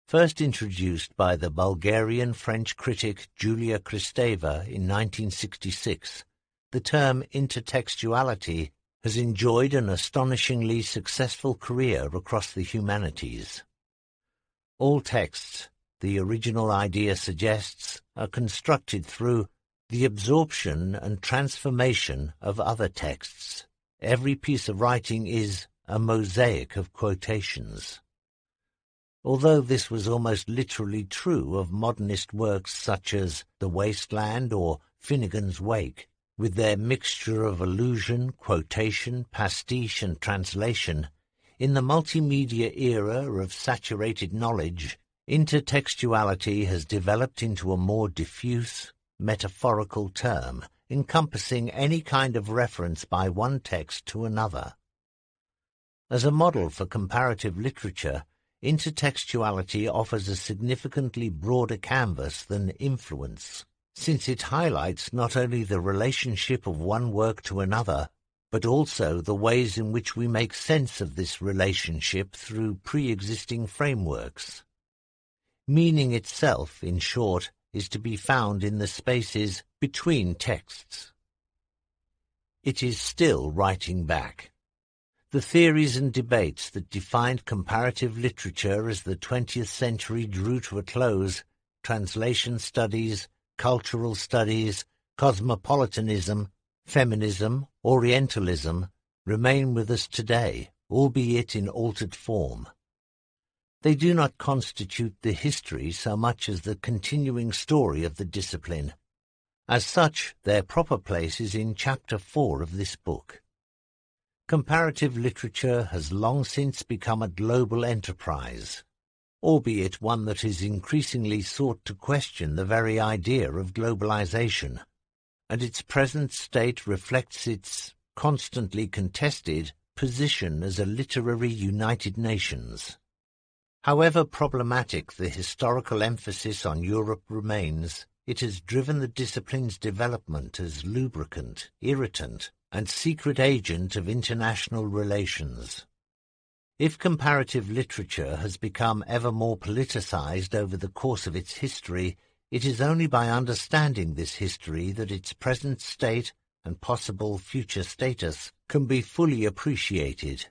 First introduced by the Bulgarian-French critic Julia Kristeva in 1966, the term intertextuality has enjoyed an astonishingly successful career across the humanities. All texts, the original idea suggests, are constructed through the absorption and transformation of other texts. Every piece of writing is a mosaic of quotations. Although this was almost literally true of modernist works such as The Waste Land or Finnegan's Wake, with their mixture of allusion, quotation, pastiche, and translation, in the multimedia era of saturated knowledge, intertextuality has developed into a more diffuse, metaphorical term, encompassing any kind of reference by one text to another. As a model for comparative literature, intertextuality offers a significantly broader canvas than influence, since it highlights not only the relationship of one work to another, but also the ways in which we make sense of this relationship through pre-existing frameworks. Meaning itself, in short, is to be found in the spaces between texts. It is still writing back. The theories and debates that defined comparative literature as the 20th century drew to a close, translation studies, cultural studies, cosmopolitanism, feminism, Orientalism, remain with us today, albeit in altered form. They do not constitute the history so much as the continuing story of the discipline. As such, their proper place is in Chapter 4 of this book. Comparative literature has long since become a global enterprise, albeit one that is increasingly sought to question the very idea of globalization, and its present state reflects its constantly contested position as a literary United Nations. However problematic the historical emphasis on Europe remains, it has driven the discipline's development as lubricant, irritant, and secret agent of international relations. If comparative literature has become ever more politicized over the course of its history, it is only by understanding this history that its present state and possible future status can be fully appreciated.